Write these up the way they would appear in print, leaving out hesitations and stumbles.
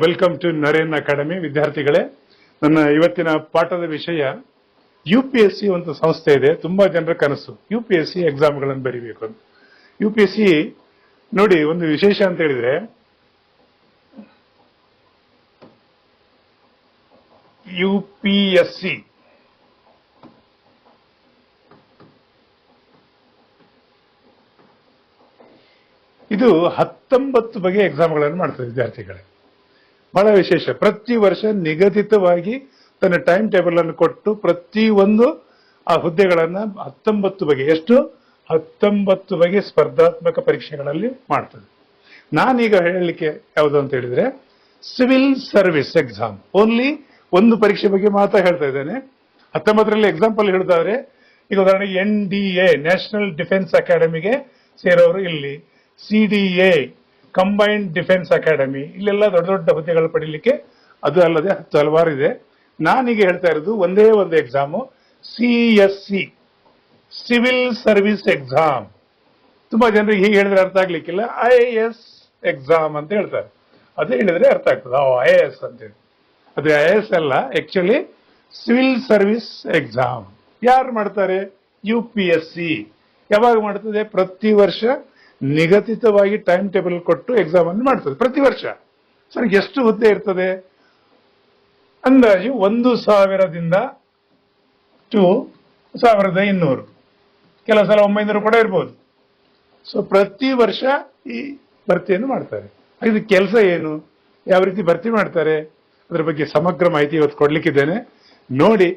Welcome to Naren academy. ವಿದ್ಯಾರ್ಥಿಗಳೇ, ನನ್ನ ಇವತ್ತಿನ ಪಾಠದ ವಿಷಯ UPSC ಒಂದು ಸಂಸ್ಥೆ ಇದೆ. ತುಂಬಾ ಜನರ ಕನಸು UPSC ಎಕ್ಸಾಮ್ಗಳನ್ನು ಬರೀಬೇಕು ಅಂತ. UPSC ನೋಡಿ, ಒಂದು ವಿಶೇಷ ಅಂತ ಹೇಳಿದ್ರೆ UPSC ಇದು 19 ಬಗೆಯ ಎಕ್ಸಾಮ್ಗಳನ್ನು ಮಾಡ್ತದೆ ವಿದ್ಯಾರ್ಥಿಗಳೇ. ಬಹಳ ವಿಶೇಷ. ಪ್ರತಿ ವರ್ಷ ನಿಗದಿತವಾಗಿ ತನ್ನ ಟೈಮ್ ಟೇಬಲ್ ಅನ್ನು ಕೊಟ್ಟು ಪ್ರತಿಯೊಂದು ಆ ಹುದ್ದೆಗಳನ್ನ 19 ಬಗೆ 19 ಬಗೆ ಸ್ಪರ್ಧಾತ್ಮಕ ಪರೀಕ್ಷೆಗಳಲ್ಲಿ ಮಾಡ್ತದೆ. ನಾನೀಗ ಹೇಳಲಿಕ್ಕೆ ಯಾವುದು ಅಂತ ಹೇಳಿದ್ರೆ ಸಿವಿಲ್ ಸರ್ವಿಸ್ ಎಕ್ಸಾಮ್. ಓನ್ಲಿ ಒಂದು ಪರೀಕ್ಷೆ ಬಗ್ಗೆ ಮಾತ್ರ ಹೇಳ್ತಾ ಇದ್ದೇನೆ. 19ರಲ್ಲಿ ಎಕ್ಸಾಂಪಲ್ ಹೇಳಿದಾದ್ರೆ, ಈಗ ಉದಾಹರಣೆಗೆ NDA ನ್ಯಾಷನಲ್ ಡಿಫೆನ್ಸ್ ಅಕಾಡೆಮಿಗೆ ಸೇರೋರು ಇಲ್ಲಿ, CDA ಕಂಬೈನ್ಡ್ ಡಿಫೆನ್ಸ್ ಅಕಾಡೆಮಿ, ಇಲ್ಲೆಲ್ಲ ದೊಡ್ಡ ದೊಡ್ಡ ಹುದ್ದೆಗಳು ಪಡೀಲಿಕ್ಕೆ. ಅದು ಅಲ್ಲದೆ 10 ಹಲವಾರು ಇದೆ. ನಾನೀಗ ಹೇಳ್ತಾ ಇರೋದು ಒಂದೇ ಒಂದು exam, CSC civil service exam. ತುಂಬಾ ಜನರಿಗೆ ಹೀಗೆ ಹೇಳಿದ್ರೆ ಅರ್ಥ ಆಗ್ಲಿಕ್ಕಿಲ್ಲ. IAS ಎಕ್ಸಾಮ್ ಅಂತ ಹೇಳ್ತಾರೆ. ಅದೇ ಹೇಳಿದ್ರೆ ಅರ್ಥ ಆಗ್ತದೆ, IAS ಅಂತೇಳಿ. ಅದು IAS ಅಲ್ಲ, ಆಕ್ಚುಲಿ ಸಿವಿಲ್ ಸರ್ವಿಸ್ ಎಕ್ಸಾಮ್. ಯಾರು ಮಾಡ್ತಾರೆ? UPSC. ಯಾವಾಗ ಮಾಡ್ತದೆ? ಪ್ರತಿ ವರ್ಷ ನಿಗದಿತವಾಗಿ ಟೈಮ್ ಟೇಬಲ್ ಕೊಟ್ಟು ಎಕ್ಸಾಮ್ ಅನ್ನು ಮಾಡ್ತದೆ ಪ್ರತಿ ವರ್ಷ. ಸರ್, ಎಷ್ಟು ಹುದ್ದೆ ಇರ್ತದೆ? ಅಂದಾಜು 1000ದಿಂದ ಟು 1200, ಕೆಲವು ಸಲ 900 ಕೂಡ ಇರ್ಬೋದು. ಸೊ ಪ್ರತಿ ವರ್ಷ ಈ ಭರ್ತಿಯನ್ನು ಮಾಡ್ತಾರೆ. ಇದು ಕೆಲಸ ಏನು, ಯಾವ ರೀತಿ ಭರ್ತಿ ಮಾಡ್ತಾರೆ, ಅದರ ಬಗ್ಗೆ ಸಮಗ್ರ ಮಾಹಿತಿ ಇವತ್ತು ಕೊಡ್ಲಿಕ್ಕಿದ್ದೇನೆ. ನೋಡಿ,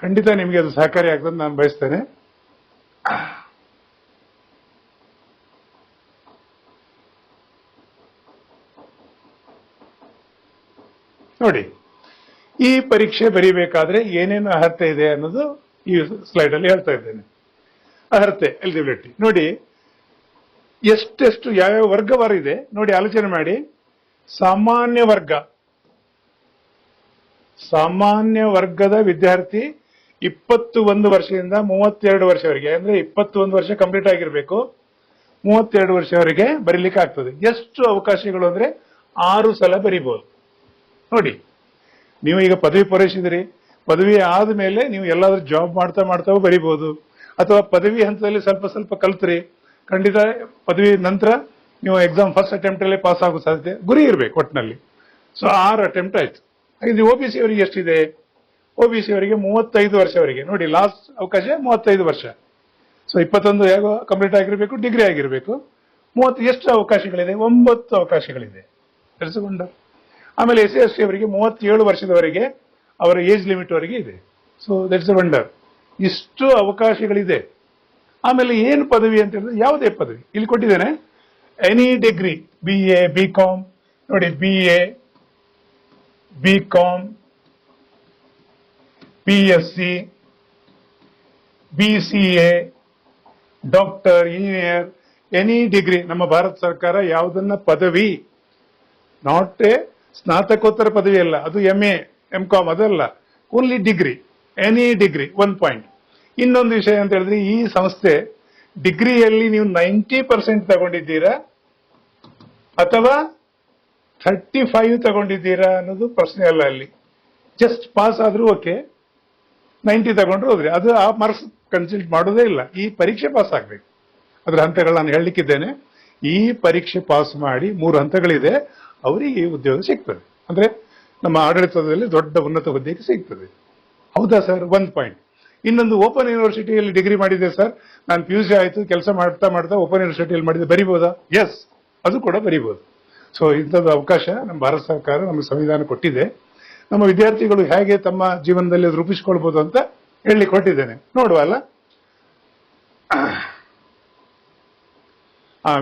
ಖಂಡಿತ ನಿಮಗೆ ಅದು ಸಹಕಾರಿ ಆಗ್ತದೆ ನಾನು ಬಯಸ್ತೇನೆ. ನೋಡಿ, ಈ ಪರೀಕ್ಷೆ ಬರೀಬೇಕಾದ್ರೆ ಏನೇನು ಅರ್ಹತೆ ಇದೆ ಅನ್ನೋದು ಈ ಸ್ಲೈಡ್ ಅಲ್ಲಿ ಹೇಳ್ತಾ ಇದ್ದೇನೆ. ಅರ್ಹತೆ, ಎಲಿಜಿಬಿಲಿಟಿ ನೋಡಿ, ಎಷ್ಟೆಷ್ಟು ಯಾವ್ಯಾವ ವರ್ಗವಾರು ಇದೆ ನೋಡಿ, ಆಲೋಚನೆ ಮಾಡಿ. ಸಾಮಾನ್ಯ ವರ್ಗದ ವಿದ್ಯಾರ್ಥಿ 21 ವರ್ಷದಿಂದ 32 ವರ್ಷವರೆಗೆ, ಅಂದ್ರೆ 21 ವರ್ಷ ಕಂಪ್ಲೀಟ್ ಆಗಿರ್ಬೇಕು, 32 ವರ್ಷವರೆಗೆ ಬರೀಲಿಕ್ಕೆ ಆಗ್ತದೆ. ಎಷ್ಟು ಅವಕಾಶಗಳು ಅಂದ್ರೆ 6 ಸಲ ಬರೀಬಹುದು. ನೋಡಿ, ನೀವು ಈಗ ಪದವಿ ಪೂರೈಸಿದ್ರಿ, ಪದವಿ ಆದ್ಮೇಲೆ ನೀವು ಎಲ್ಲಾದ್ರೂ ಜಾಬ್ ಮಾಡ್ತಾ ಬರೀಬಹುದು. ಅಥವಾ ಪದವಿ ಹಂತದಲ್ಲಿ ಸ್ವಲ್ಪ ಕಲ್ತ್ರಿ, ಖಂಡಿತ ಪದವಿ ನಂತರ ನೀವು ಎಕ್ಸಾಮ್ ಫಸ್ಟ್ ಅಟೆಂಪ್ಟ್ ಅಲ್ಲಿ ಪಾಸ್ ಆಗೋ ಸಾಧ್ಯತೆ, ಗುರಿ ಇರಬೇಕು ಒಟ್ಟಿನಲ್ಲಿ. ಸೊ 6 ಅಟೆಂಪ್ಟ್ ಆಯ್ತು. ಹಾಗೆ OBC ಅವರಿಗೆ ಎಷ್ಟಿದೆ? OBC ಅವರಿಗೆ 35 ವರ್ಷವರೆಗೆ. ನೋಡಿ, ಲಾಸ್ಟ್ ಅವಕಾಶ 35 ವರ್ಷ. ಸೊ 21 ಹೇಗೋ ಕಂಪ್ಲೀಟ್ ಆಗಿರ್ಬೇಕು, ಡಿಗ್ರಿ ಆಗಿರ್ಬೇಕು. 30 ಎಷ್ಟು ಅವಕಾಶಗಳಿದೆ? 9 ಅವಕಾಶಗಳಿದೆ. ತಿಳಿಸಿಕೊಂಡ. ಆಮೇಲೆ SC/ST ಅವರಿಗೆ 37 ವರ್ಷದವರೆಗೆ ಅವರ ಏಜ್ ಲಿಮಿಟ್ ವರೆಗೆ ಇದೆ. So that's a wonder. ಇಷ್ಟು ಅವಕಾಶಗಳಿದೆ. ಆಮೇಲೆ ಏನು ಪದವಿ ಅಂತ ಹೇಳಿದ್ರೆ, ಯಾವುದೇ ಪದವಿ ಇಲ್ಲಿ ಕೊಟ್ಟಿದ್ದೇನೆ. ಎನಿ ಡಿಗ್ರಿ, BA BCom ನೋಡಿ, BA BCom BSc BCA doctor, engineer, any degree. ನಮ್ಮ ಭಾರತ ಸರ್ಕಾರ ಯಾವುದನ್ನ ಪದವಿ, ನಾಟ್ ಎ ಸ್ನಾತಕೋತ್ತರ ಪದವಿ ಅಲ್ಲ, ಅದು MA MCom ಅದಲ್ಲ, only degree, any degree. 1 point. ಇನ್ನೊಂದು ವಿಷಯ ಅಂತ ಹೇಳಿದ್ರೆ, ಈ ಸಂಸ್ಥೆ ಡಿಗ್ರಿಯಲ್ಲಿ ನೀವು 90% ತಗೊಂಡಿದ್ದೀರಾ ಅಥವಾ 35 ತಗೊಂಡಿದ್ದೀರಾ ಅನ್ನೋದು ಪ್ರಶ್ನೆ ಅಲ್ಲ. ಅಲ್ಲಿ ಜಸ್ಟ್ ಪಾಸ್ ಆದ್ರೂ ಓಕೆ, 90 ತಗೊಂಡ್ರು ಹೋದ್ರಿ, ಅದು ಆ ಮಾರ್ಕ್ಸ್ ಕನ್ಸಿಡರ್ ಮಾಡೋದೇ ಇಲ್ಲ. ಈ ಪರೀಕ್ಷೆ ಪಾಸ್ ಆಗ್ಬೇಕು. ಅದರ ಹಂತಗಳು ನಾನು ಹೇಳಲಿಕ್ಕಿದ್ದೇನೆ. ಈ ಪರೀಕ್ಷೆ ಪಾಸ್ ಮಾಡಿ 3 ಹಂತಗಳಿದೆ, ಅವರಿಗೆ ಉದ್ಯೋಗ ಸಿಗ್ತದೆ. ಅಂದ್ರೆ ನಮ್ಮ ಆಡಳಿತದಲ್ಲಿ ದೊಡ್ಡ ಉನ್ನತ ಹುದ್ದೆಗೆ ಸಿಗ್ತದೆ. ಹೌದಾ ಸರ್? 1 ಪಾಯಿಂಟ್. ಇನ್ನೊಂದು, ಓಪನ್ ಯೂನಿವರ್ಸಿಟಿಯಲ್ಲಿ ಡಿಗ್ರಿ ಮಾಡಿದೆ ಸರ್, ನಾನು PUC ಆಯ್ತು, ಕೆಲಸ ಮಾಡ್ತಾ ಓಪನ್ ಯೂನಿವರ್ಸಿಟಿಯಲ್ಲಿ ಮಾಡಿದೆ, ಬರಿಬಹುದಾ? ಎಸ್, ಅದು ಕೂಡ ಬರಿಬಹುದು. ಸೊ ಇಂಥದ್ದು ಅವಕಾಶ ನಮ್ಮ ಭಾರತ ಸರ್ಕಾರ, ನಮ್ಮ ಸಂವಿಧಾನ ಕೊಟ್ಟಿದೆ. ನಮ್ಮ ವಿದ್ಯಾರ್ಥಿಗಳು ಹೇಗೆ ತಮ್ಮ ಜೀವನದಲ್ಲಿ ರೂಪಿಸಿಕೊಳ್ಬಹುದು ಅಂತ ಹೇಳಿ ಕೊಟ್ಟಿದ್ದೇನೆ. ನೋಡುವ ಅಲ್ಲ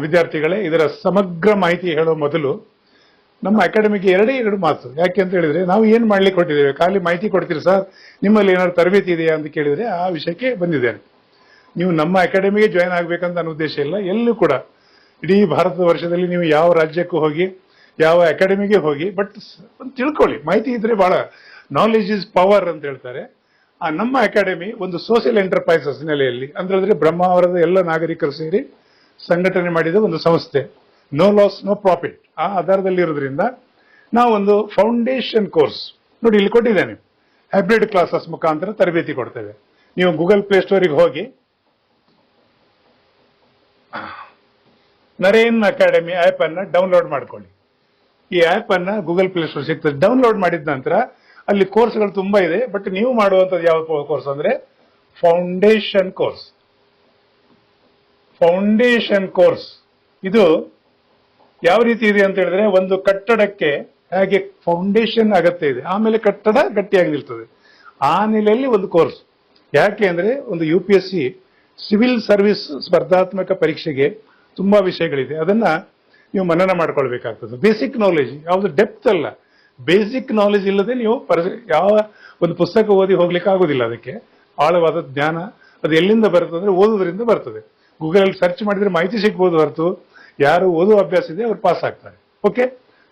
ವಿದ್ಯಾರ್ಥಿಗಳೇ, ಇದರ ಸಮಗ್ರ ಮಾಹಿತಿ ಹೇಳೋ ಮೊದಲು ನಮ್ಮ ಅಕಾಡೆಮಿಗೆ 2 ಮಾತು. ಯಾಕೆ ಅಂತ ಹೇಳಿದ್ರೆ, ನಾವು ಏನ್ ಮಾಡ್ಲಿಕ್ಕೆ ಕೊಟ್ಟಿದ್ದೇವೆ? ಖಾಲಿ ಮಾಹಿತಿ ಕೊಡ್ತೀರಿ ಸರ್, ನಿಮ್ಮಲ್ಲಿ ಏನಾದ್ರು ತರಬೇತಿ ಇದೆಯಾ ಅಂತ ಕೇಳಿದ್ರೆ ಆ ವಿಷಯಕ್ಕೆ ಬಂದಿದ್ದೇನೆ. ನೀವು ನಮ್ಮ ಅಕಾಡೆಮಿಗೆ ಜಾಯ್ನ್ ಆಗ್ಬೇಕಂತ ನನ್ನ ಉದ್ದೇಶ ಇಲ್ಲ. ಎಲ್ಲೂ ಕೂಡ ಇಡೀ ಭಾರತ ವರ್ಷದಲ್ಲಿ ನೀವು ಯಾವ ರಾಜ್ಯಕ್ಕೂ ಹೋಗಿ, ಯಾವ ಅಕಾಡೆಮಿಗೆ ಹೋಗಿ, ಬಟ್ ತಿಳ್ಕೊಳ್ಳಿ. ಮಾಹಿತಿ ಇದ್ರೆ ಬಹಳ, ನಾಲೆಜ್ ಇಸ್ ಪವರ್ ಅಂತ ಹೇಳ್ತಾರೆ. ನಮ್ಮ ಅಕಾಡೆಮಿ ಒಂದು ಸೋಷಿಯಲ್ ಎಂಟರ್ಪ್ರೈಸಸ್ ನೆಲೆಯಲ್ಲಿ, ಅಂದ್ರೆ ಬ್ರಹ್ಮಾವರದ ಎಲ್ಲ ನಾಗರಿಕರು ಸೇರಿ ಸಂಘಟನೆ ಮಾಡಿದ ಒಂದು ಸಂಸ್ಥೆ. ನೋ ಲಾಸ್ ನೋ ಪ್ರಾಫಿಟ್ ಆ ಆಧಾರದಲ್ಲಿ ಇರೋದ್ರಿಂದ ನಾವೊಂದು ಫೌಂಡೇಶನ್ ಕೋರ್ಸ್ ನೋಡಿ ಇಲ್ಲಿ ಕೊಟ್ಟಿದ್ದೇನೆ, ಹೈಬ್ರಿಡ್ ಕ್ಲಾಸಸ್ ಮುಖಾಂತರ ತರಬೇತಿ ಕೊಡ್ತೇವೆ. ನೀವು ಗೂಗಲ್ ಪ್ಲೇ ಸ್ಟೋರಿಗೆ ಹೋಗಿ ನರೇನ್ ಅಕಾಡೆಮಿ ಆಪ್ ಅನ್ನ ಡೌನ್ಲೋಡ್ ಮಾಡ್ಕೊಳ್ಳಿ. ಈ ಆಪ್ ಅನ್ನ ಗೂಗಲ್ ಪ್ಲೇ ಸ್ಟೋರ್ ಸಿಗ್ತದೆ. ಡೌನ್ಲೋಡ್ ಮಾಡಿದ ನಂತರ ಅಲ್ಲಿ ಕೋರ್ಸ್ಗಳು ತುಂಬಾ ಇದೆ. ಬಟ್ ನೀವು ಮಾಡುವಂತದ್ದು ಯಾವ ಕೋರ್ಸ್ ಅಂದ್ರೆ ಫೌಂಡೇಶನ್ ಕೋರ್ಸ್. ಫೌಂಡೇಶನ್ ಕೋರ್ಸ್ ಇದು ಯಾವ ರೀತಿ ಇದೆ ಅಂತ ಹೇಳಿದ್ರೆ, ಒಂದು ಕಟ್ಟಡಕ್ಕೆ ಹಾಗೆ ಫೌಂಡೇಶನ್ ಅಗತ್ಯ ಇದೆ, ಆಮೇಲೆ ಕಟ್ಟಡ ಗಟ್ಟಿಯಾಗಿ ನಿಲ್ತದೆ. ಆ ನೆಲೆಯಲ್ಲಿ ಒಂದು ಕೋರ್ಸ್. ಯಾಕೆ ಅಂದ್ರೆ ಒಂದು UPSC ಸಿವಿಲ್ ಸರ್ವಿಸ್ ಸ್ಪರ್ಧಾತ್ಮಕ ಪರೀಕ್ಷೆಗೆ ತುಂಬಾ ವಿಷಯಗಳಿದೆ, ಅದನ್ನ ನೀವು ಮನನ ಮಾಡ್ಕೊಳ್ಬೇಕಾಗ್ತದೆ. ಬೇಸಿಕ್ ನಾಲೆಜ್, ಯಾವುದು ಡೆಪ್ತ್ ಅಲ್ಲ, ಬೇಸಿಕ್ ನಾಲೆಜ್ ಇಲ್ಲದೆ ನೀವು ಯಾವ ಒಂದು ಪುಸ್ತಕ ಓದಿ ಹೋಗ್ಲಿಕ್ಕೆ ಆಗುದಿಲ್ಲ. ಅದಕ್ಕೆ ಆಳವಾದ ಜ್ಞಾನ ಅದು ಎಲ್ಲಿಂದ ಬರ್ತದೆ ಅಂದ್ರೆ ಓದುವುದರಿಂದ ಬರ್ತದೆ. ಗೂಗಲ್ ಅಲ್ಲಿ ಸರ್ಚ್ ಮಾಡಿದ್ರೆ ಮಾಹಿತಿ ಸಿಗ್ಬೋದು ಹೊರತು ಯಾರು ಓದುವ ಅಭ್ಯಾಸ ಇದೆ ಅವ್ರು ಪಾಸ್ ಆಗ್ತಾರೆ. ಓಕೆ,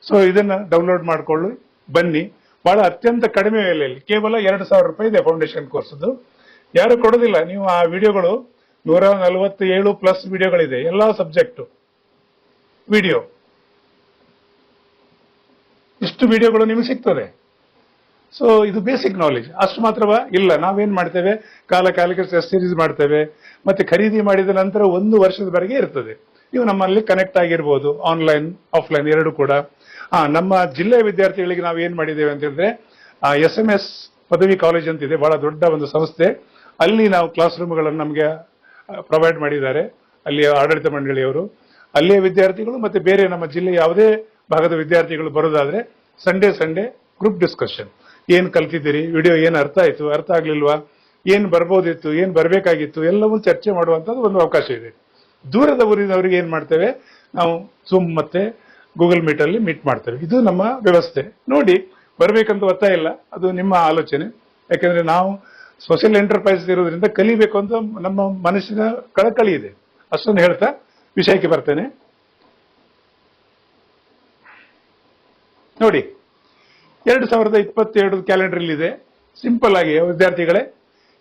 ಸೊ ಇದನ್ನ ಡೌನ್ಲೋಡ್ ಮಾಡ್ಕೊಳ್ಳಿ, ಬನ್ನಿ. ಬಹಳ ಅತ್ಯಂತ ಕಡಿಮೆ ಬೆಲೆಯಲ್ಲಿ ಕೇವಲ 2,000 ರೂಪಾಯಿ ಇದೆ ಫೌಂಡೇಶನ್ ಕೋರ್ಸ್. ಯಾರು ಕೊಡೋದಿಲ್ಲ. ನೀವು ಆ ವಿಡಿಯೋಗಳು 147+ ವಿಡಿಯೋಗಳಿದೆ, ಎಲ್ಲಾ ಸಬ್ಜೆಕ್ಟ್ ವಿಡಿಯೋ. ಇಷ್ಟು ವಿಡಿಯೋಗಳು ನಿಮಗೆ ಸಿಗ್ತದೆ. ಸೊ ಇದು ಬೇಸಿಕ್ ನಾಲೆಜ್. ಅಷ್ಟು ಮಾತ್ರವಾ? ಇಲ್ಲ, ನಾವೇನ್ ಮಾಡ್ತೇವೆ, ಕಾಲಕ್ಕೆ ಟೆಸ್ಟ್ ಸೀರೀಸ್ ಮಾಡ್ತೇವೆ, ಮತ್ತೆ ಖರೀದಿ ಮಾಡಿದ ನಂತರ 1 ವರ್ಷದವರೆಗೆ ಇರ್ತದೆ. ನೀವು ನಮ್ಮಲ್ಲಿ ಕನೆಕ್ಟ್ ಆಗಿರ್ಬೋದು, ಆನ್ಲೈನ್ ಆಫ್ಲೈನ್ ಎರಡು ಕೂಡ. ನಮ್ಮ ಜಿಲ್ಲೆಯ ವಿದ್ಯಾರ್ಥಿಗಳಿಗೆ ನಾವು ಏನ್ ಮಾಡಿದ್ದೇವೆ ಅಂತ ಹೇಳಿದ್ರೆ, SMS ಪದವಿ ಕಾಲೇಜ್ ಅಂತ ಇದೆ, ಬಹಳ ದೊಡ್ಡ ಒಂದು ಸಂಸ್ಥೆ. ಅಲ್ಲಿ ನಾವು ಕ್ಲಾಸ್ ರೂಮ್ಗಳನ್ನು ನಮಗೆ ಪ್ರೊವೈಡ್ ಮಾಡಿದ್ದಾರೆ, ಅಲ್ಲಿಯ ಆಡಳಿತ ಮಂಡಳಿಯವರು. ಅಲ್ಲಿಯ ವಿದ್ಯಾರ್ಥಿಗಳು ಮತ್ತೆ ಬೇರೆ ನಮ್ಮ ಜಿಲ್ಲೆಯ ಯಾವುದೇ ಭಾಗದ ವಿದ್ಯಾರ್ಥಿಗಳು ಬರೋದಾದ್ರೆ ಸಂಡೇ ಗ್ರೂಪ್ ಡಿಸ್ಕಷನ್. ಏನ್ ಕಲ್ತಿದ್ದೀರಿ, ವಿಡಿಯೋ ಏನ್ ಅರ್ಥ ಆಯ್ತು, ಅರ್ಥ ಆಗ್ಲಿಲ್ವಾ, ಏನ್ ಬರ್ಬೋದಿತ್ತು, ಏನ್ ಬರ್ಬೇಕಾಗಿತ್ತು, ಎಲ್ಲವೂ ಚರ್ಚೆ ಮಾಡುವಂತದ್ದು ಒಂದು ಅವಕಾಶ ಇದೆ. ದೂರದ ಊರಿನವರಿಗೆ ಏನ್ ಮಾಡ್ತೇವೆ ನಾವು, Zoom ಮತ್ತೆ ಗೂಗಲ್ ಮೀಟ್ ಅಲ್ಲಿ ಮೀಟ್ ಮಾಡ್ತೇವೆ. ಇದು ನಮ್ಮ ವ್ಯವಸ್ಥೆ. ನೋಡಿ, ಬರ್ಬೇಕಂತ ಒತ್ತಾಯ ಇಲ್ಲ, ಅದು ನಿಮ್ಮ ಆಲೋಚನೆ. ಯಾಕಂದ್ರೆ ನಾವು ಸೋಷಿಯಲ್ ಎಂಟರ್ಪ್ರೈಸ್ ಇರೋದ್ರಿಂದ ಕಲಿಬೇಕು ಅಂತ ನಮ್ಮ ಮನಸ್ಸಿನ ಕಳಕಳಿ ಇದೆ. ಅಷ್ಟೊಂದು ಹೇಳ್ತಾ ವಿಷಯಕ್ಕೆ ಬರ್ತೇನೆ. ನೋಡಿ, 2022 ಕ್ಯಾಲೆಂಡರ್ ಇದೆ. ಸಿಂಪಲ್ ಆಗಿ ವಿದ್ಯಾರ್ಥಿಗಳೇ,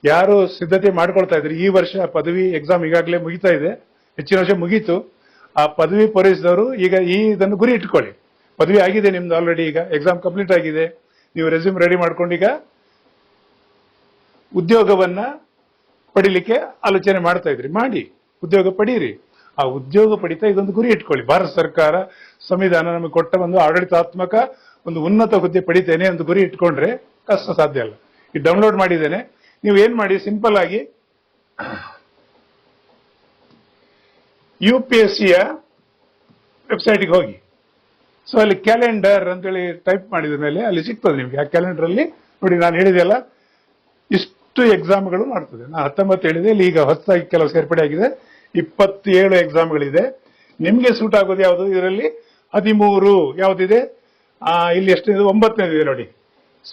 ಯಾರು ಸಿದ್ಧತೆ ಮಾಡ್ಕೊಳ್ತಾ ಇದ್ರಿ, ಈ ವರ್ಷ ಪದವಿ ಎಕ್ಸಾಮ್ ಈಗಾಗಲೇ ಮುಗಿತಾ ಇದೆ, ಹೆಚ್ಚಿನ ವರ್ಷ ಮುಗೀತು. ಆ ಪದವಿ ಪೂರೈಸಿದವರು ಈಗ ಇದನ್ನು ಗುರಿ ಇಟ್ಕೊಳ್ಳಿ. ಪದವಿ ಆಗಿದೆ ನಿಮ್ದು ಆಲ್ರೆಡಿ, ಈಗ ಎಕ್ಸಾಮ್ ಕಂಪ್ಲೀಟ್ ಆಗಿದೆ, ನೀವು ರೆಸ್ಯೂಮ್ ರೆಡಿ ಮಾಡ್ಕೊಂಡು ಈಗ ಉದ್ಯೋಗವನ್ನ ಪಡಿಲಿಕ್ಕೆ ಆಲೋಚನೆ ಮಾಡ್ತಾ ಇದ್ರಿ. ಮಾಡಿ, ಉದ್ಯೋಗ ಪಡೀರಿ. ಆ ಉದ್ಯೋಗ ಪಡಿತಾ ಇದೊಂದು ಗುರಿ ಇಟ್ಕೊಳ್ಳಿ. ಭಾರತ ಸರ್ಕಾರ ಸಂವಿಧಾನ ನಮಗೆ ಕೊಟ್ಟ ಒಂದು ಆಡಳಿತಾತ್ಮಕ ಒಂದು ಉನ್ನತ ಹುದ್ದೆ ಪಡಿತೇನೆ ಅಂತ ಗುರಿ ಇಟ್ಕೊಂಡ್ರೆ ಕಷ್ಟ ಸಾಧ್ಯ ಅಲ್ಲ. ಈ ಡೌನ್ಲೋಡ್ ಮಾಡಿದ್ದೇನೆ, ನೀವು ಏನ್ ಮಾಡಿ, ಸಿಂಪಲ್ ಆಗಿ UPSCಯ ವೆಬ್ಸೈಟ್ಗೆ ಹೋಗಿ. ಸೊ ಅಲ್ಲಿ ಕ್ಯಾಲೆಂಡರ್ ಅಂತೇಳಿ ಟೈಪ್ ಮಾಡಿದ ಮೇಲೆ ಅಲ್ಲಿ ಸಿಗ್ತದೆ ನಿಮ್ಗೆ. ಆ ಕ್ಯಾಲೆಂಡರ್ ಅಲ್ಲಿ ನೋಡಿ, ನಾನು ಹೇಳಿದೆಲ್ಲ ಇಷ್ಟು ಎಕ್ಸಾಮ್ಗಳು ಮಾಡ್ತದೆ. ನಾನು 19 ಹೇಳಿದೆ, ಇಲ್ಲಿ ಈಗ ಹೊಸದಾಗಿ ಕೆಲವು ಸೇರ್ಪಡೆ ಆಗಿದೆ, 27 ಎಕ್ಸಾಮ್ಗಳಿದೆ. ನಿಮ್ಗೆ ಸೂಟ್ ಆಗೋದು ಯಾವುದು? ಇದರಲ್ಲಿ 13 ಯಾವ್ದಿದೆ, ಇಲ್ಲಿ ಎಷ್ಟು, 9ನೇದಿದೆ ನೋಡಿ,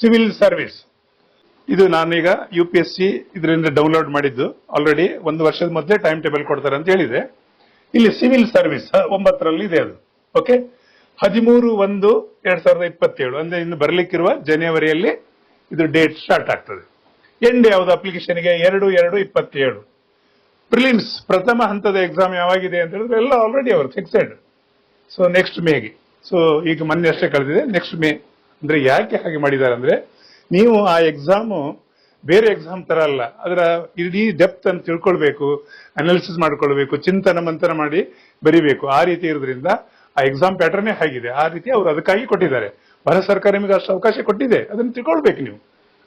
ಸಿವಿಲ್ ಸರ್ವಿಸ್. ಇದು ನಾನೀಗ UPSC ಇದರಿಂದ ಡೌನ್ಲೋಡ್ ಮಾಡಿದ್ದು. ಆಲ್ರೆಡಿ 1 ವರ್ಷದ ಮೊದಲೇ ಟೈಮ್ ಟೇಬಲ್ ಕೊಡ್ತಾರೆ ಅಂತ ಹೇಳಿದೆ. ಇಲ್ಲಿ ಸಿವಿಲ್ ಸರ್ವಿಸ್ 9ರಲ್ಲಿ ಇದೆ ಅದು. ಓಕೆ, 13/1/2027 ಅಂದ್ರೆ ಇನ್ನು ಬರ್ಲಿಕ್ಕಿರುವ ಜನವರಿಯಲ್ಲಿ ಇದು ಡೇಟ್ ಸ್ಟಾರ್ಟ್ ಆಗ್ತದೆ. ಎಂಡ್ ಯಾವುದು ಅಪ್ಲಿಕೇಶನ್ಗೆ? 2/2/27. ಪ್ರಿಲಿಮ್ಸ್ ಪ್ರಥಮ ಹಂತದ ಎಕ್ಸಾಮ್ ಯಾವಾಗಿದೆ ಅಂತ ಹೇಳಿದ್ರೆ ಎಲ್ಲ ಆಲ್ರೆಡಿ ಅವರು ಫಿಕ್ಸೆಡ್. ಸೊ ನೆಕ್ಸ್ಟ್ ಮೇಗೆ. ಸೊ ಈಗ ಮೊನ್ನೆ ಅಷ್ಟೇ ಕಳೆದಿದೆ, ನೆಕ್ಸ್ಟ್ ಮೇ. ಅಂದ್ರೆ ಯಾಕೆ ಹಾಗೆ ಮಾಡಿದ್ದಾರೆ ಅಂದ್ರೆ, ನೀವು ಆ ಎಕ್ಸಾಮು ಬೇರೆ ಎಕ್ಸಾಮ್ ತರ ಅಲ್ಲ, ಅದರ ಇಡೀ ಡೆಪ್ತ್ ಅಂತ ತಿಳ್ಕೊಳ್ಬೇಕು, ಅನಾಲಿಸಿಸ್ ಮಾಡ್ಕೊಳ್ಬೇಕು, ಚಿಂತನ ಮಂಥನ ಮಾಡಿ ಬರಿಬೇಕು. ಆ ರೀತಿ ಇರೋದ್ರಿಂದ ಆ ಎಕ್ಸಾಮ್ ಪ್ಯಾಟರ್ನೇ ಆಗಿದೆ. ಆ ರೀತಿ ಅವರು ಅದಕ್ಕಾಗಿ ಕೊಟ್ಟಿದ್ದಾರೆ. ಭಾರತ ಸರ್ಕಾರ ನಿಮಗೆ ಅಷ್ಟು ಅವಕಾಶ ಕೊಟ್ಟಿದೆ, ಅದನ್ನು ತಿಳ್ಕೊಳ್ಬೇಕು ನೀವು.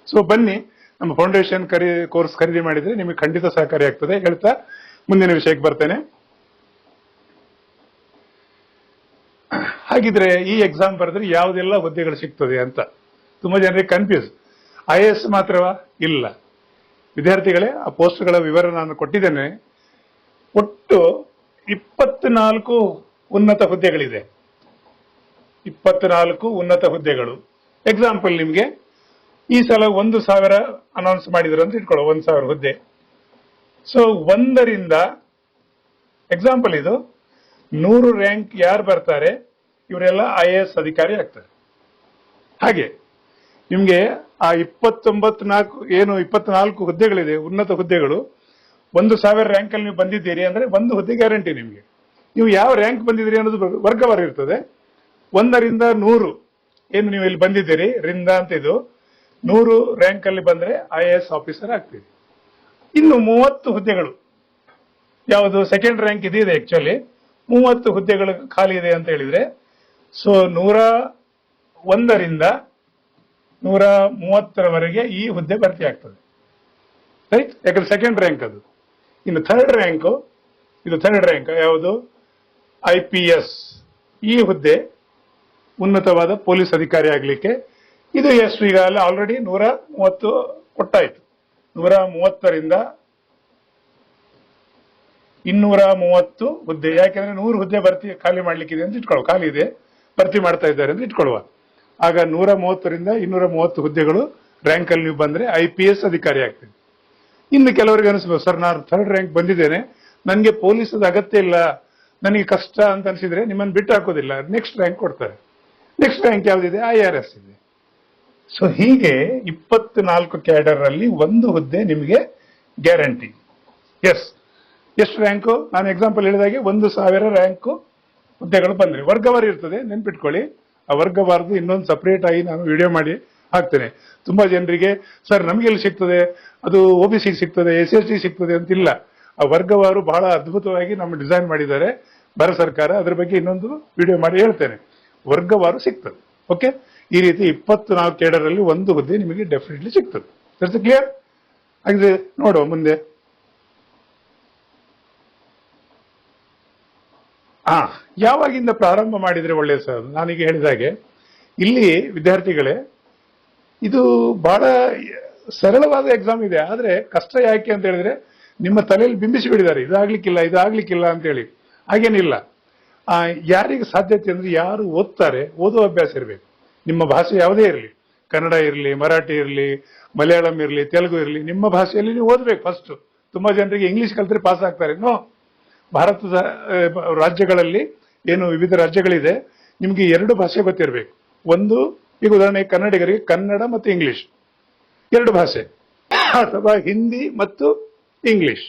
ಸೊ ಬನ್ನಿ, ನಮ್ಮ ಫೌಂಡೇಶನ್ ಕೋರ್ಸ್ ಖರೀದಿ ಮಾಡಿದ್ರೆ ನಿಮಗೆ ಖಂಡಿತ ಸಹಕಾರಿ ಆಗ್ತದೆ. ಹೇಳ್ತಾ ಮುಂದಿನ ವಿಷಯಕ್ಕೆ ಬರ್ತೇನೆ. ಹಾಗಿದ್ರೆ ಈ ಎಕ್ಸಾಮ್ ಬರೆದ್ರೆ ಯಾವುದೆಲ್ಲ ಹುದ್ದೆಗಳು ಸಿಗ್ತದೆ ಅಂತ ತುಂಬಾ ಜನರಿಗೆ ಕನ್ಫ್ಯೂಸ್. IAS ಮಾತ್ರವಾ? ಇಲ್ಲ ವಿದ್ಯಾರ್ಥಿಗಳೇ, ಆ ಪೋಸ್ಟ್ಗಳ ವಿವರ ನಾನು ಕೊಟ್ಟಿದ್ದೇನೆ. ಒಟ್ಟು 24 ಉನ್ನತ ಹುದ್ದೆಗಳಿದೆ. 24 ಉನ್ನತ ಹುದ್ದೆಗಳು. ಎಕ್ಸಾಂಪಲ್ ನಿಮ್ಗೆ ಈ ಸಲ 1,000 ಅನೌನ್ಸ್ ಮಾಡಿದ್ರು ಅಂತ ಇಟ್ಕೊಳ್ಳೋ, 1,000 ಹುದ್ದೆ. ಸೊ 1ರಿಂದ ಎಕ್ಸಾಂಪಲ್ ಇದು 100 ರ್ಯಾಂಕ್ ಯಾರು ಬರ್ತಾರೆ ಇವರೆಲ್ಲ IAS ಅಧಿಕಾರಿ ಆಗ್ತಾರೆ. ಹಾಗೆ ನಿಮ್ಗೆ ಆ 24 ಹುದ್ದೆಗಳಿದೆ, ಉನ್ನತ ಹುದ್ದೆಗಳು. 1,000 ರ್ಯಾಂಕ್ ಅಲ್ಲಿ ನೀವು ಬಂದಿದ್ದೀರಿ ಅಂದ್ರೆ 1 ಹುದ್ದೆ ಗ್ಯಾರಂಟಿ ನಿಮ್ಗೆ. ನೀವು ಯಾವ ರ್ಯಾಂಕ್ ಬಂದಿದ್ದೀರಿ ಅನ್ನೋದು ವರ್ಗವಾರ ಇರ್ತದೆ. 1ರಿಂದ 100 ಏನು ನೀವು ಇಲ್ಲಿ ಬಂದಿದ್ದೀರಿ ರಿಂದ ಅಂತ ಇದು 100 ರ್ಯಾಂಕ್ ಅಲ್ಲಿ ಬಂದ್ರೆ IAS ಆಫೀಸರ್ ಆಗ್ತೀರಿ. ಇನ್ನು 30 ಹುದ್ದೆಗಳು ಯಾವುದು ಸೆಕೆಂಡ್ ರ್ಯಾಂಕ್ ಇದೆ ಆಕ್ಚುಲಿ 30 ಹುದ್ದೆಗಳು ಖಾಲಿ ಇದೆ ಅಂತ ಹೇಳಿದ್ರೆ ಸೊ 101ರಿಂದ 130ರವರೆಗೆ ಈ ಹುದ್ದೆ ಭರ್ತಿ ಆಗ್ತದೆ, ರೈಟ್? ಯಾಕಂದ್ರೆ ಸೆಕೆಂಡ್ ರ್ಯಾಂಕ್ ಅದು. ಇನ್ನು ಥರ್ಡ್ ರ್ಯಾಂಕ್, ಇದು ಥರ್ಡ್ ರ್ಯಾಂಕ್ ಯಾವುದು IPS, ಈ ಹುದ್ದೆ ಉನ್ನತವಾದ ಪೊಲೀಸ್ ಅಧಿಕಾರಿ ಆಗ್ಲಿಕ್ಕೆ ಇದು ಎಷ್ಟು ಈಗ ಆಲ್ರೆಡಿ 130 ಕೊಟ್ಟಾಯ್ತು. 130ರಿಂದ 230 ಹುದ್ದೆ, ಯಾಕೆಂದ್ರೆ 100 ಹುದ್ದೆ ಭರ್ತಿ ಖಾಲಿ ಮಾಡ್ಲಿಕ್ಕಿದೆ ಅಂತ ಇಟ್ಕೊಳ್ಳುವ, ಖಾಲಿ ಇದೆ ಭರ್ತಿ ಮಾಡ್ತಾ ಇದ್ದಾರೆ ಅಂತ ಇಟ್ಕೊಳ್ಳುವ. ಆಗ 130ರಿಂದ 230 ಹುದ್ದೆಗಳು ರ್ಯಾಂಕ್ ಅಲ್ಲಿ ನೀವು ಬಂದ್ರೆ IPS ಅಧಿಕಾರಿ ಆಗ್ತದೆ. ಇನ್ನು ಕೆಲವರಿಗೆ ಅನಿಸ್ಬೋದು, ಸರ್ ನಾನು ಥರ್ಡ್ ರ್ಯಾಂಕ್ ಬಂದಿದ್ದೇನೆ, ನನಗೆ ಪೊಲೀಸದ ಅಗತ್ಯ ಇಲ್ಲ, ನನಗೆ ಕಷ್ಟ ಅಂತ ಅನಿಸಿದ್ರೆ ನಿಮ್ಮನ್ನು ಬಿಟ್ಟು ಹಾಕೋದಿಲ್ಲ, ನೆಕ್ಸ್ಟ್ ರ್ಯಾಂಕ್ ಕೊಡ್ತಾರೆ. ನೆಕ್ಸ್ಟ್ ರ್ಯಾಂಕ್ ಯಾವ್ದಿದೆ? IRS ಇದೆ. ಸೊ ಹೀಗೆ 24 ಕ್ಯಾಡರ್ ಅಲ್ಲಿ ಒಂದು ಹುದ್ದೆ ನಿಮಗೆ ಗ್ಯಾರಂಟಿ. ಎಸ್, ಎಷ್ಟು ರ್ಯಾಂಕು? ನಾನು ಎಕ್ಸಾಂಪಲ್ ಹೇಳಿದಾಗೆ 1000 ರ್ಯಾಂಕು ಹುದ್ದೆಗಳು ಬಂದ್ರೆ ವರ್ಗವಾರು ಇರ್ತದೆ, ನೆನ್ಪಿಟ್ಕೊಳ್ಳಿ. ಆ ವರ್ಗವಾರದು ಇನ್ನೊಂದು ಸಪರೇಟ್ ಆಗಿ ನಾನು ವಿಡಿಯೋ ಮಾಡಿ ಹಾಕ್ತೇನೆ. ತುಂಬಾ ಜನರಿಗೆ ಸರ್ ನಮ್ಗೆ ಎಲ್ಲಿ ಸಿಗ್ತದೆ, ಅದು OBC ಸಿಗ್ತದೆ, SST ಸಿಗ್ತದೆ ಅಂತಿಲ್ಲ. ಆ ವರ್ಗವಾರು ಬಹಳ ಅದ್ಭುತವಾಗಿ ನಮ್ಮ ಡಿಸೈನ್ ಮಾಡಿದ್ದಾರೆ ಭಾರತ ಸರ್ಕಾರ, ಅದ್ರ ಬಗ್ಗೆ ಇನ್ನೊಂದು ವಿಡಿಯೋ ಮಾಡಿ ಹೇಳ್ತೇನೆ. ವರ್ಗವಾರು ಸಿಗ್ತದೆ. ಓಕೆ, ಈ ರೀತಿ 24 ಕ್ಯಾಡರ್ ಅಲ್ಲಿ ಒಂದು ಹುದ್ದೆ ನಿಮಗೆ ಡೆಫಿನೆಟ್ಲಿ ಸಿಗ್ತದೆ. ದಟ್ಸ್ ಕ್ಲಿಯರ್ ಆಗಿದೆ. ನೋಡುವ ಮುಂದೆ. ಯಾವಾಗಿಂದ ಪ್ರಾರಂಭ ಮಾಡಿದ್ರೆ ಒಳ್ಳೆಯದು ಸರ್? ನಾನೀಗ ಹೇಳಿದಾಗೆ ಇಲ್ಲಿ ವಿದ್ಯಾರ್ಥಿಗಳೇ, ಇದು ಬಹಳ ಸರಳವಾದ ಎಕ್ಸಾಮ್ ಇದೆ, ಆದ್ರೆ ಕಷ್ಟ ಯಾಕೆ ಅಂತ ಹೇಳಿದ್ರೆ ನಿಮ್ಮ ತಲೆಯಲ್ಲಿ ಬಿಂಬಿಸಿ ಬಿಡಿದ್ದಾರೆ, ಇದಾಗ್ಲಿಕ್ಕಿಲ್ಲ ಅಂತ ಹೇಳಿ. ಹಾಗೇನಿಲ್ಲ. ಯಾರಿಗೆ ಸಾಧ್ಯತೆ ಅಂದ್ರೆ ಯಾರು ಓದ್ತಾರೆ, ಓದುವ ಅಭ್ಯಾಸ ಇರಬೇಕು. ನಿಮ್ಮ ಭಾಷೆ ಯಾವುದೇ ಇರಲಿ, ಕನ್ನಡ ಇರಲಿ, ಮರಾಠಿ ಇರಲಿ, ಮಲಯಾಳಂ ಇರಲಿ, ತೆಲುಗು ಇರಲಿ, ನಿಮ್ಮ ಭಾಷೆಯಲ್ಲಿ ನೀವು ಓದ್ಬೇಕು ಫಸ್ಟ್. ತುಂಬಾ ಜನರಿಗೆ ಇಂಗ್ಲಿಷ್ ಕಲ್ತ್ರೆ ಪಾಸ್ ಆಗ್ತಾರೆ. ನೋ, ಭಾರತದ ರಾಜ್ಯಗಳಲ್ಲಿ ಏನು ವಿವಿಧ ರಾಜ್ಯಗಳಿದೆ, ನಿಮ್ಗೆ 2 ಭಾಷೆ ಗೊತ್ತಿರಬೇಕು. ಒಂದು, ಈಗ ಉದಾಹರಣೆ ಕನ್ನಡಿಗರಿಗೆ ಕನ್ನಡ ಮತ್ತು ಇಂಗ್ಲಿಷ್ 2 ಭಾಷೆ, ಅಥವಾ ಹಿಂದಿ ಮತ್ತು ಇಂಗ್ಲಿಷ್,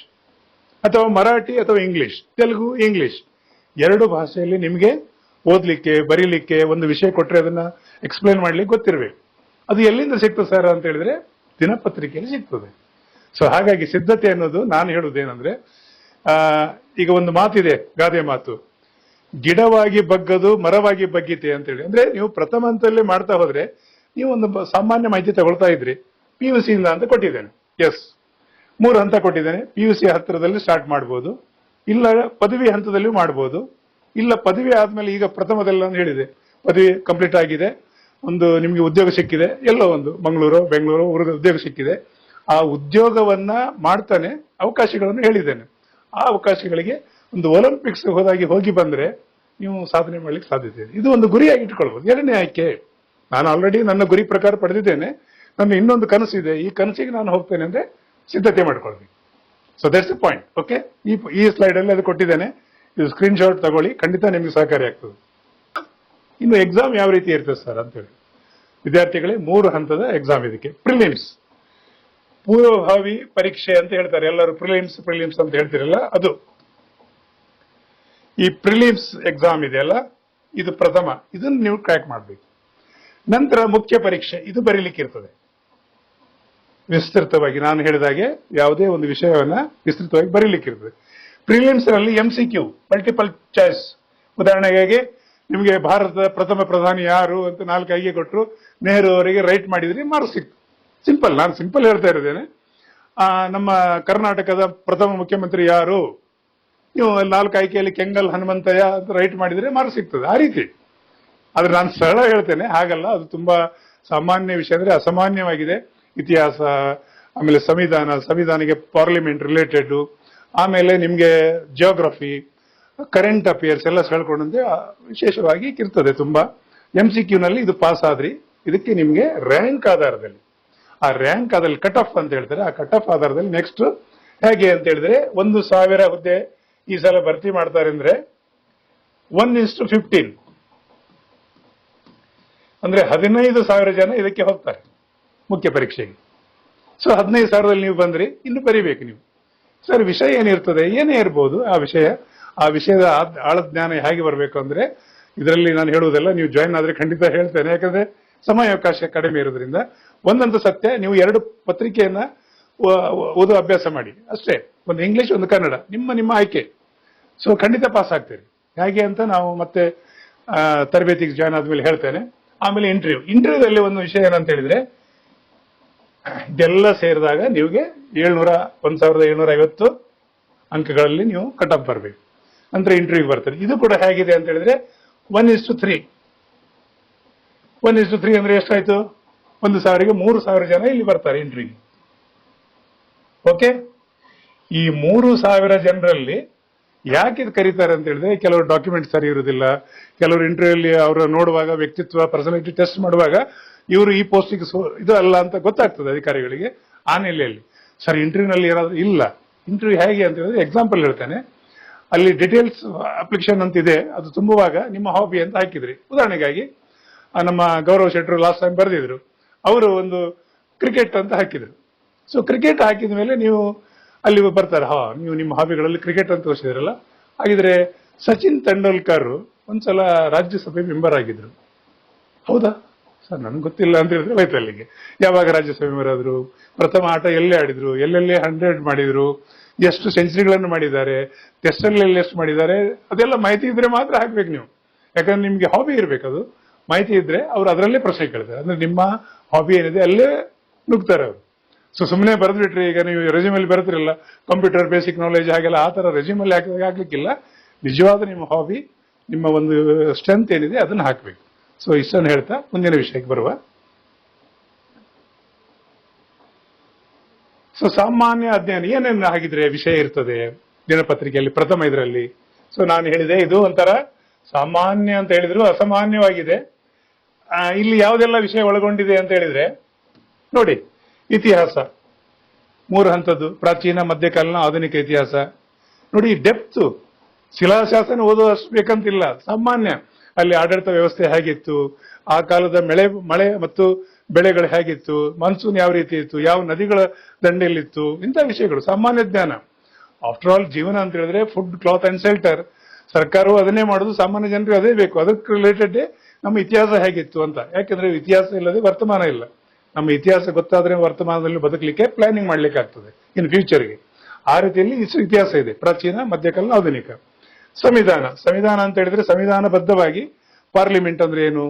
ಅಥವಾ ಮರಾಠಿ ಅಥವಾ ಇಂಗ್ಲಿಷ್, ತೆಲುಗು ಇಂಗ್ಲಿಷ್, 2 ಭಾಷೆಯಲ್ಲಿ ನಿಮಗೆ ಓದ್ಲಿಕ್ಕೆ ಬರೀಲಿಕ್ಕೆ ಒಂದು ವಿಷಯ ಕೊಟ್ಟರೆ ಅದನ್ನ ಎಕ್ಸ್ಪ್ಲೈನ್ ಮಾಡ್ಲಿಕ್ಕೆ ಗೊತ್ತಿರಬೇಕು. ಅದು ಎಲ್ಲಿಂದ ಸಿಗ್ತದೆ ಸರ್ ಅಂತ ಹೇಳಿದ್ರೆ ದಿನಪತ್ರಿಕೆಯಲ್ಲಿ ಸಿಗ್ತದೆ. ಸೊ ಹಾಗಾಗಿ ಸಿದ್ಧತೆ ಅನ್ನೋದು, ನಾನು ಹೇಳುವುದೇನಂದ್ರೆ, ಈಗ ಒಂದು ಮಾತಿದೆ, ಗಾದೆ ಮಾತು, ಗಿಡವಾಗಿ ಬಗ್ಗದು ಮರವಾಗಿ ಬಗ್ಗಿತೆ ಅಂತ ಹೇಳಿ. ಅಂದ್ರೆ ನೀವು ಪ್ರಥಮ ಹಂತದಲ್ಲೇ ಮಾಡ್ತಾ ಹೋದ್ರೆ ನೀವು ಒಂದು ಸಾಮಾನ್ಯ ಮಾಹಿತಿ ತಗೊಳ್ತಾ ಇದ್ರಿ. PUC ಇಂದ ಅಂತ ಕೊಟ್ಟಿದ್ದೇನೆ, ಎಸ್ 3 ಹಂತ ಕೊಟ್ಟಿದ್ದೇನೆ. PUC ಹತ್ತಿರದಲ್ಲಿ ಸ್ಟಾರ್ಟ್ ಮಾಡ್ಬೋದು, ಇಲ್ಲ ಪದವಿ ಹಂತದಲ್ಲಿಯೂ ಮಾಡ್ಬೋದು, ಇಲ್ಲ ಪದವಿ ಆದ್ಮೇಲೆ ಈಗ ಪ್ರಥಮದಲ್ಲಿ ನಾನು ಹೇಳಿದೆ ಪದವಿ ಕಂಪ್ಲೀಟ್ ಆಗಿದೆ, ಒಂದು ನಿಮ್ಗೆ ಉದ್ಯೋಗ ಸಿಕ್ಕಿದೆ, ಎಲ್ಲೋ ಒಂದು ಮಂಗಳೂರು ಬೆಂಗಳೂರು ಉದ್ಯೋಗ ಸಿಕ್ಕಿದೆ, ಆ ಉದ್ಯೋಗವನ್ನ ಮಾಡ್ತಾನೆ ಅವಕಾಶಗಳನ್ನು ಹೇಳಿದ್ದೇನೆ. ಆ ಅವಕಾಶಗಳಿಗೆ ಒಂದು ಒಲಿಂಪಿಕ್ಸ್ ಹೋಗಿ ಬಂದ್ರೆ ನೀವು ಸಾಧನೆ ಮಾಡ್ಲಿಕ್ಕೆ ಸಾಧ್ಯತೆ ಇದೆ. ಇದು ಒಂದು ಗುರಿಯಾಗಿ ಇಟ್ಕೊಳ್ಬಹುದು. 2ನೇ ಆಯ್ಕೆ, ನಾನು ಆಲ್ರೆಡಿ ನನ್ನ ಗುರಿ ಪ್ರಕಾರ ಪಡೆದಿದ್ದೇನೆ, ನನ್ನ ಇನ್ನೊಂದು ಕನಸಿದೆ, ಈ ಕನಸಿಗೆ ನಾನು ಹೋಗ್ತೇನೆ ಅಂದ್ರೆ ಸಿದ್ಧತೆ ಮಾಡ್ಕೊಳ್ಬೇಕು. So that's the point. Okay, ಈ ಸ್ಲೈಡ್ ಅಲ್ಲಿ ಅದು ಕೊಟ್ಟಿದ್ದೇನೆ, ಇದು ಸ್ಕ್ರೀನ್ ಶಾಟ್ ತಗೊಳ್ಳಿ, ಖಂಡಿತ ನಿಮ್ಗೆ ಸಹಕಾರಿ ಆಗ್ತದೆ. ಇನ್ನು ಎಕ್ಸಾಮ್ ಯಾವ ರೀತಿ ಇರ್ತದೆ ಸರ್ ಅಂತ ಹೇಳಿ, ವಿದ್ಯಾರ್ಥಿಗಳೇ 3 ಹಂತದ ಎಕ್ಸಾಮ್ ಇದಕ್ಕೆ. ಪ್ರಿಲಿಮ್ಸ್, ಪೂರ್ವಭಾವಿ ಪರೀಕ್ಷೆ ಅಂತ ಹೇಳ್ತಾರೆ ಎಲ್ಲರೂ, ಪ್ರಿಲಿಮ್ಸ್ ಅಂತ ಹೇಳ್ತಿರಲ್ಲ ಅದು. ಈ ಪ್ರಿಲಿಮ್ಸ್ ಎಕ್ಸಾಮ್ ಇದೆಯಲ್ಲ, ಇದು ಪ್ರಥಮ, ಇದನ್ನು ನೀವು ಕ್ರ್ಯಾಕ್ ಮಾಡಬೇಕು. ನಂತರ ಮುಖ್ಯ ಪರೀಕ್ಷೆ, ಇದು ಬರೀಲಿಕ್ಕೆ ಇರ್ತದೆ ವಿಸ್ತೃತವಾಗಿ. ನಾನು ಹೇಳಿದಾಗೆ ಯಾವುದೇ ಒಂದು ವಿಷಯವನ್ನ ವಿಸ್ತೃತವಾಗಿ ಬರೀಲಿಕ್ಕೆ ಇರ್ತದೆ. ಪ್ರಿಲಿಮ್ಸ್ ನಲ್ಲಿ MCQ, ಮಲ್ಟಿಪಲ್ ಚಾಯ್ಸ್. ಉದಾಹರಣೆಗೆ ನಿಮಗೆ ಭಾರತದ ಪ್ರಥಮ ಪ್ರಧಾನಿ ಯಾರು ಅಂತ 4 ಆಯ್ಕೆ ಕೊಟ್ಟರು, ನೆಹರು ಅವರಿಗೆ ರೈಟ್ ಮಾಡಿದ್ರಿ, ಮಾರ್ಕ್ಸ್ ಸಿಕ್ತು. ಸಿಂಪಲ್, ನಾನು ಸಿಂಪಲ್ ಹೇಳ್ತಾ ಇದ್ದೇನೆ. ನಮ್ಮ ಕರ್ನಾಟಕದ ಪ್ರಥಮ ಮುಖ್ಯಮಂತ್ರಿ ಯಾರು, ನೀವು 4 ಆಯ್ಕೆಯಲ್ಲಿ ಕೆಂಗಲ್ ಹನುಮಂತಯ್ಯ ಅಂತ ರೈಟ್ ಮಾಡಿದ್ರೆ ಮಾರ್ಕ್ಸ್ ಸಿಗ್ತದೆ. ಆ ರೀತಿ. ಆದ್ರೆ ನಾನು ಸರಳ ಹೇಳ್ತೇನೆ, ಹಾಗಲ್ಲ, ಅದು ತುಂಬಾ ಸಾಮಾನ್ಯ ವಿಷಯ, ಅಂದ್ರೆ ಅಸಾಮಾನ್ಯವಾಗಿದೆ. ಇತಿಹಾಸ, ಆಮೇಲೆ ಸಂವಿಧಾನಕ್ಕೆ ಪಾರ್ಲಿಮೆಂಟ್ ರಿಲೇಟೆಡ್, ಆಮೇಲೆ ನಿಮ್ಗೆ ಜಿಯೋಗ್ರಫಿ, ಕರೆಂಟ್ ಅಫೇರ್ಸ್ ಎಲ್ಲ ಹೇಳ್ಕೊಂಡಂತೆ ವಿಶೇಷವಾಗಿ ಇರ್ತದೆ ತುಂಬಾ. MCQ ನಲ್ಲಿ ಇದು ಪಾಸ್ ಆದ್ರಿ, ಇದಕ್ಕೆ ನಿಮ್ಗೆ ರ್ಯಾಂಕ್ ಆಧಾರದಲ್ಲಿ, ಆ ರ್ಯಾಂಕ್ ಆಧಾರದಲ್ಲಿ ಕಟ್ ಆಫ್ ಅಂತ ಹೇಳ್ತಾರೆ, ಆ ಕಟ್ ಆಫ್ ಆಧಾರದಲ್ಲಿ ನೆಕ್ಸ್ಟ್ ಹೇಗೆ ಅಂತ ಹೇಳಿದ್ರೆ 1000 ಹುದ್ದೆ ಈ ಸಲ ಭರ್ತಿ ಮಾಡ್ತಾರೆ ಅಂದ್ರೆ 1:15, ಅಂದ್ರೆ 15,000 ಜನ ಇದಕ್ಕೆ ಹೋಗ್ತಾರೆ ಮುಖ್ಯ ಪರೀಕ್ಷೆಗೆ. ಸೊ 15,000ದಲ್ಲಿ ನೀವು ಬಂದ್ರಿ, ಇನ್ನು ಬರಿಬೇಕು ನೀವು. ಸರ್ ವಿಷಯ ಏನಿರ್ತದೆ, ಏನೇ ಇರ್ಬೋದು ಆ ವಿಷಯದ ಆಳ ಜ್ಞಾನ ಹೇಗೆ ಬರಬೇಕು ಅಂದ್ರೆ, ಇದರಲ್ಲಿ ನಾನು ಹೇಳುವುದೆಲ್ಲ ನೀವು ಜಾಯಿನ್ ಆದ್ರೆ ಖಂಡಿತ ಹೇಳ್ತೇನೆ, ಯಾಕಂದ್ರೆ ಸಮಯಾವಕಾಶ ಕಡಿಮೆ ಇರೋದ್ರಿಂದ. ಒಂದಂತೂ ಸತ್ಯ, ನೀವು 2 ಪತ್ರಿಕೆಯನ್ನ ಓದೋ ಅಭ್ಯಾಸ ಮಾಡಿ ಅಷ್ಟೇ, ಒಂದು ಇಂಗ್ಲಿಷ್ ಒಂದು ಕನ್ನಡ, ನಿಮ್ಮ ಆಯ್ಕೆ. ಸೊ ಖಂಡಿತ ಪಾಸ್ ಆಗ್ತೀರಿ. ಹೇಗೆ ಅಂತ ನಾವು ಮತ್ತೆ ತರಬೇತಿಗೆ ಜಾಯ್ನ್ ಆದ್ಮೇಲೆ ಹೇಳ್ತೇನೆ. ಆಮೇಲೆ ಇಂಟರ್ವ್ಯೂದಲ್ಲಿ ಒಂದು ವಿಷಯ ಏನಂತ ಹೇಳಿದ್ರೆ, ಇದೆಲ್ಲ ಸೇರಿದಾಗ ನಿಮಗೆ 1750 ಅಂಕಗಳಲ್ಲಿ ನೀವು ಕಟ್ ಆಫ್ ಬರಬೇಕು, ನಂತರ ಇಂಟರ್ವ್ಯೂಗೆ ಬರ್ತಾರೆ. ಇದು ಕೂಡ ಹೇಗಿದೆ ಅಂತ ಹೇಳಿದ್ರೆ 1:3. 1:3 ಅಂದ್ರೆ ಎಷ್ಟಾಯ್ತು? 1,000ಗೆ 3,000 ಜನ ಇಲ್ಲಿ ಬರ್ತಾರೆ ಇಂಟರ್ವ್ಯೂ. ಓಕೆ, ಈ 3,000 ಜನರಲ್ಲಿ ಯಾಕೆ ಇದು ಕರೀತಾರೆ ಅಂತ ಹೇಳಿದ್ರೆ, ಕೆಲವರು ಡಾಕ್ಯುಮೆಂಟ್ ಸರಿ ಇರುವುದಿಲ್ಲ, ಕೆಲವರು ಇಂಟರ್ವ್ಯೂ ಅಲ್ಲಿ ಅವರ ನೋಡುವಾಗ ವ್ಯಕ್ತಿತ್ವ ಪರ್ಸನಾಲಿಟಿ ಟೆಸ್ಟ್ ಮಾಡುವಾಗ ಇವರು ಈ ಪೋಸ್ಟಿಗೆ ಇದು ಅಲ್ಲ ಅಂತ ಗೊತ್ತಾಗ್ತದೆ ಅಧಿಕಾರಿಗಳಿಗೆ ಆ ನೆಲೆಯಲ್ಲಿ. ಸರ್ ಇಂಟರ್ವ್ಯೂನಲ್ಲಿ ಏನಾದ್ರು ಇಲ್ಲ. ಇಂಟರ್ವ್ಯೂ ಹೇಗೆ ಅಂತ ಹೇಳಿದ್ರೆ, ಎಕ್ಸಾಂಪಲ್ ಹೇಳ್ತೇನೆ. ಅಲ್ಲಿ ಡಿಟೇಲ್ಸ್ ಅಪ್ಲಿಕೇಶನ್ ಅಂತ ಇದೆ, ಅದು ತುಂಬುವಾಗ ನಿಮ್ಮ ಹಾಬಿ ಅಂತ ಹಾಕಿದ್ರಿ. ಉದಾಹರಣೆಗಾಗಿ ನಮ್ಮ ಗೌರವ್ ಶೆಟ್ಟರು ಲಾಸ್ಟ್ ಟೈಮ್ ಬರೆದಿದ್ರು, ಅವರು ಒಂದು ಕ್ರಿಕೆಟ್ ಅಂತ ಹಾಕಿದ್ರು. ಸೊ ಕ್ರಿಕೆಟ್ ಹಾಕಿದ ಮೇಲೆ ನೀವು ಅಲ್ಲಿ ಬರ್ತಾರೆ, ನೀವು ನಿಮ್ಮ ಹಾಬಿಗಳಲ್ಲಿ ಕ್ರಿಕೆಟ್ ಅಂತ ತೋರಿಸಿದ್ರಲ್ಲ. ಹಾಗಿದ್ರೆ ಸಚಿನ್ ತೆಂಡೂಲ್ಕರ್ ಒಂದ್ಸಲ ರಾಜ್ಯಸಭೆ ಮೆಂಬರ್ ಆಗಿದ್ರು. ಹೌದಾ ಸರ್, ನನ್ಗೆ ಗೊತ್ತಿಲ್ಲ ಅಂತ ಹೇಳಿದ್ರೆ ಹೋಯ್ತು ಅಲ್ಲಿಗೆ. ಯಾವಾಗ ರಾಜ್ಯಸಭೆ ಮೆಂಬರ್ ಆದ್ರು, ಪ್ರಥಮ ಆಟ ಎಲ್ಲೇ ಆಡಿದ್ರು, ಎಲ್ಲೆಲ್ಲೇ 100 ಮಾಡಿದ್ರು, ಎಷ್ಟು ಸೆಂಚುರಿಗಳನ್ನು ಮಾಡಿದ್ದಾರೆ, ಟೆಸ್ಟ್ ಅಲ್ಲಿ ಎಷ್ಟು ಮಾಡಿದ್ದಾರೆ, ಅದೆಲ್ಲ ಮಾಹಿತಿ ಇದ್ರೆ ಮಾತ್ರ ಹಾಕ್ಬೇಕು ನೀವು. ಯಾಕಂದ್ರೆ ನಿಮ್ಗೆ ಹಾಬಿ ಇರ್ಬೇಕು, ಅದು ಮಾಹಿತಿ ಇದ್ರೆ ಅವ್ರು ಅದರಲ್ಲೇ ಪ್ರಶ್ನೆ ಕೇಳ್ತಾರೆ. ಅಂದ್ರೆ ನಿಮ್ಮ ಹಾಬಿ ಏನಿದೆ ಅಲ್ಲೇ ನುಗ್ತಾರೆ ಅವರು. ಸೊ ಸುಮ್ಮನೆ ಬರೆದ್ಬಿಟ್ರಿ, ಈಗ ನೀವು ರೆಸ್ಯೂಮಲ್ಲಿ ಬರೆದ್ರಲ್ಲ ಕಂಪ್ಯೂಟರ್ ಬೇಸಿಕ್ ನಾಲೆಜ್ ಹಾಗೆಲ್ಲ, ಆ ತರ ರೆಸ್ಯೂಮಲ್ಲಿ ಹಾಕ್ಲಿಕ್ಕಿಲ್ಲ. ನಿಜವಾದ ನಿಮ್ಮ ಹಾಬಿ, ನಿಮ್ಮ ಒಂದು ಸ್ಟ್ರೆಂತ್ ಏನಿದೆ ಅದನ್ನ ಹಾಕ್ಬೇಕು. ಸೊ ಇಷ್ಟನ್ನು ಹೇಳ್ತಾ ಮುಂದಿನ ವಿಷಯಕ್ಕೆ ಬರುವ. ಸೊ ಸಾಮಾನ್ಯ ಅಧ್ಯಯನ ಏನೇನು ಹಾಗಿದ್ರೆ ವಿಷಯ ಇರ್ತದೆ ದಿನಪತ್ರಿಕೆಯಲ್ಲಿ ಪ್ರಥಮ ಇದರಲ್ಲಿ. ಸೊ ನಾನು ಹೇಳಿದೆ, ಇದು ಒಂಥರ ಸಾಮಾನ್ಯ ಅಂತ ಹೇಳಿದ್ರು ಅಸಾಮಾನ್ಯವಾಗಿದೆ. ಇಲ್ಲಿ ಯಾವುದೆಲ್ಲ ವಿಷಯ ಒಳಗೊಂಡಿದೆ ಅಂತ ಹೇಳಿದ್ರೆ ನೋಡಿ, ಇತಿಹಾಸ 3 ಹಂತದ್ದು, ಪ್ರಾಚೀನ, ಮಧ್ಯಕಾಲೀನ, ಆಧುನಿಕ ಇತಿಹಾಸ. ನೋಡಿ ಡೆಪ್ತ್, ಶಿಲಾಶಾಸನ ಓದೋದಷ್ಟು ಬೇಕಂತಿಲ್ಲ, ಸಾಮಾನ್ಯ. ಅಲ್ಲಿ ಆಡಳಿತ ವ್ಯವಸ್ಥೆ ಹೇಗಿತ್ತು, ಆ ಕಾಲದ ಮಳೆ ಮತ್ತು ಬೆಳೆಗಳು ಹೇಗಿತ್ತು, ಮಾನ್ಸೂನ್ ಯಾವ ರೀತಿ ಇತ್ತು, ಯಾವ ನದಿಗಳ ದಂಡೆಯಲ್ಲಿತ್ತು, ಇಂಥ ವಿಷಯಗಳು ಸಾಮಾನ್ಯ ಜ್ಞಾನ. ಆಫ್ಟರ್ ಆಲ್ ಜೀವನ ಅಂತ ಹೇಳಿದ್ರೆ ಫುಡ್, ಕ್ಲಾತ್ ಅಂಡ್ ಶೆಲ್ಟರ್. ಸರ್ಕಾರವು ಅದನ್ನೇ ಮಾಡುದು, ಸಾಮಾನ್ಯ ಜನರಿಗೆ ಅದೇ ಬೇಕು. ಅದಕ್ಕೆ ರಿಲೇಟೆಡ್ ನಮ್ಮ ಇತಿಹಾಸ ಹೇಗಿತ್ತು ಅಂತ. ಯಾಕೆಂದ್ರೆ ಇತಿಹಾಸ ಇಲ್ಲದೆ ವರ್ತಮಾನ ಇಲ್ಲ. ನಮ್ಮ ಇತಿಹಾಸ ಗೊತ್ತಾದ್ರೆ ವರ್ತಮಾನದಲ್ಲಿ ಬದುಕಲಿಕ್ಕೆ ಪ್ಲಾನಿಂಗ್ ಮಾಡ್ಲಿಕ್ಕೆ ಆಗ್ತದೆ ಇನ್ ಫ್ಯೂಚರ್ಗೆ. ಆ ರೀತಿಯಲ್ಲಿ ಇತಿಹಾಸ ಇದೆ, ಪ್ರಾಚೀನ, ಮಧ್ಯಕಾಲೀನ, ಆಧುನಿಕ. ಸಂವಿಧಾನ ಅಂತ ಹೇಳಿದ್ರೆ ಸಂವಿಧಾನಬದ್ಧವಾಗಿ ಪಾರ್ಲಿಮೆಂಟ್ ಅಂದ್ರೆ ಏನು,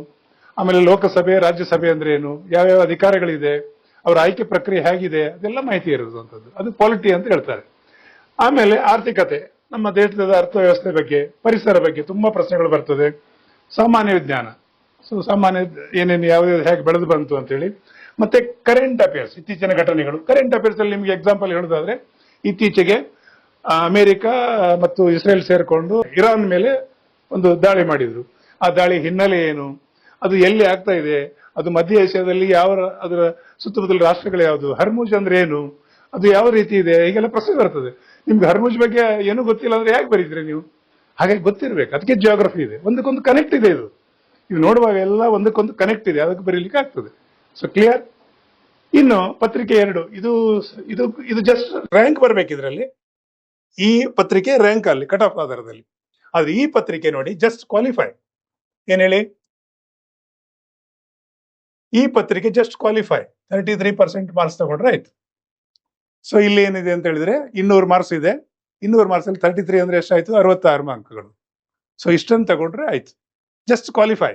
ಆಮೇಲೆ ಲೋಕಸಭೆ, ರಾಜ್ಯಸಭೆ ಅಂದ್ರೆ ಏನು, ಯಾವ್ಯಾವ ಅಧಿಕಾರಗಳಿದೆ, ಅವರ ಆಯ್ಕೆ ಪ್ರಕ್ರಿಯೆ ಹೇಗಿದೆ, ಅದೆಲ್ಲ ಮಾಹಿತಿ ಇರುವಂತದ್ದು. ಅದು ಪಾಲಿಟಿ ಅಂತ ಹೇಳ್ತಾರೆ. ಆಮೇಲೆ ಆರ್ಥಿಕತೆ, ನಮ್ಮ ದೇಶದ ಅರ್ಥವ್ಯವಸ್ಥೆ ಬಗ್ಗೆ, ಪರಿಸರ ಬಗ್ಗೆ ತುಂಬಾ ಪ್ರಶ್ನೆಗಳು ಬರ್ತದೆ. ಸಾಮಾನ್ಯ ವಿಜ್ಞಾನ, ಸೊ ಸಾಮಾನ್ಯ ಏನೇನು ಯಾವ್ಯಾವ್ದು ಹೇಗೆ ಬೆಳೆದು ಬಂತು ಅಂತೇಳಿ. ಮತ್ತೆ ಕರೆಂಟ್ ಅಫೇರ್ಸ್, ಇತ್ತೀಚಿನ ಘಟನೆಗಳು. ಕರೆಂಟ್ ಅಫೇರ್ಸ್ ಅಲ್ಲಿ ನಿಮ್ಗೆ ಎಕ್ಸಾಂಪಲ್ ಹೇಳೋದಾದ್ರೆ, ಇತ್ತೀಚೆಗೆ ಅಮೆರಿಕ ಮತ್ತು ಇಸ್ರೇಲ್ ಸೇರ್ಕೊಂಡು ಇರಾನ್ ಮೇಲೆ ಒಂದು ದಾಳಿ ಮಾಡಿದ್ರು. ಆ ದಾಳಿ ಹಿನ್ನೆಲೆ ಏನು, ಅದು ಎಲ್ಲಿ ಆಗ್ತಾ ಇದೆ, ಅದು ಮಧ್ಯ ಏಷ್ಯಾದಲ್ಲಿ ಯಾವ, ಅದರ ಸುತ್ತಮುತ್ತಲ ರಾಷ್ಟ್ರಗಳು ಯಾವುದು, ಹರ್ಮುಜ್ ಅಂದ್ರೆ ಏನು, ಅದು ಯಾವ ರೀತಿ ಇದೆ, ಹೀಗೆಲ್ಲ ಪ್ರಶ್ನೆ ಬರ್ತದೆ. ನಿಮ್ಗೆ ಹರ್ಮುಜ್ ಬಗ್ಗೆ ಏನೂ ಗೊತ್ತಿಲ್ಲ ಅಂದ್ರೆ ಯಾಕೆ ಬರೀದ್ರಿ ನೀವು? ಹಾಗಾಗಿ ಗೊತ್ತಿರ್ಬೇಕು, ಅದಕ್ಕೆ ಜಿಯೋಗ್ರಫಿ ಇದೆ, ಒಂದಕ್ಕೊಂದು ಕನೆಕ್ಟ್ ಇದೆ. ಇದು ನೋಡುವಾಗ ಎಲ್ಲ ಒಂದಕ್ಕೊಂದು ಕನೆಕ್ಟ್ ಇದೆ, ಅದಕ್ಕೆ ಬರೀಲಿಕ್ಕೆ ಆಗ್ತದೆ. So clear. ಇನ್ನು ಪತ್ರಿಕೆ 2, ಇದು ಜಸ್ಟ್ ರ್ಯಾಂಕ್ ಬರ್ಬೇಕು ಇದರಲ್ಲಿ. ಈ ಪತ್ರಿಕೆ ರ್ಯಾಂಕ್ ಅಲ್ಲಿ ಕಟ್ ಆಫ್ ಆಧಾರದಲ್ಲಿ. ಆದ್ರೆ ಈ ಪತ್ರಿಕೆ ನೋಡಿ ಜಸ್ಟ್ ಕ್ವಾಲಿಫೈ. ಏನ್ ಹೇಳಿ, ಈ ಪತ್ರಿಕೆ ಜಸ್ಟ್ ಕ್ವಾಲಿಫೈ, 33% ಮಾರ್ಕ್ಸ್ ತಗೊಂಡ್ರೆ ಆಯ್ತು. ಸೊ ಇಲ್ಲಿ ಏನಿದೆ ಅಂತ ಹೇಳಿದ್ರೆ 200 ಮಾರ್ಕ್ಸ್ ಇದೆ. 200 ಮಾರ್ಕ್ಸ್ ಅಲ್ಲಿ 33 ಅಂದ್ರೆ ಎಷ್ಟಾಯ್ತು, 66 ಅಂಕಗಳು. ಸೊ ಇಷ್ಟನ್ನು ತಗೊಂಡ್ರೆ ಆಯ್ತು, ಜಸ್ಟ್ ಕ್ವಾಲಿಫೈ.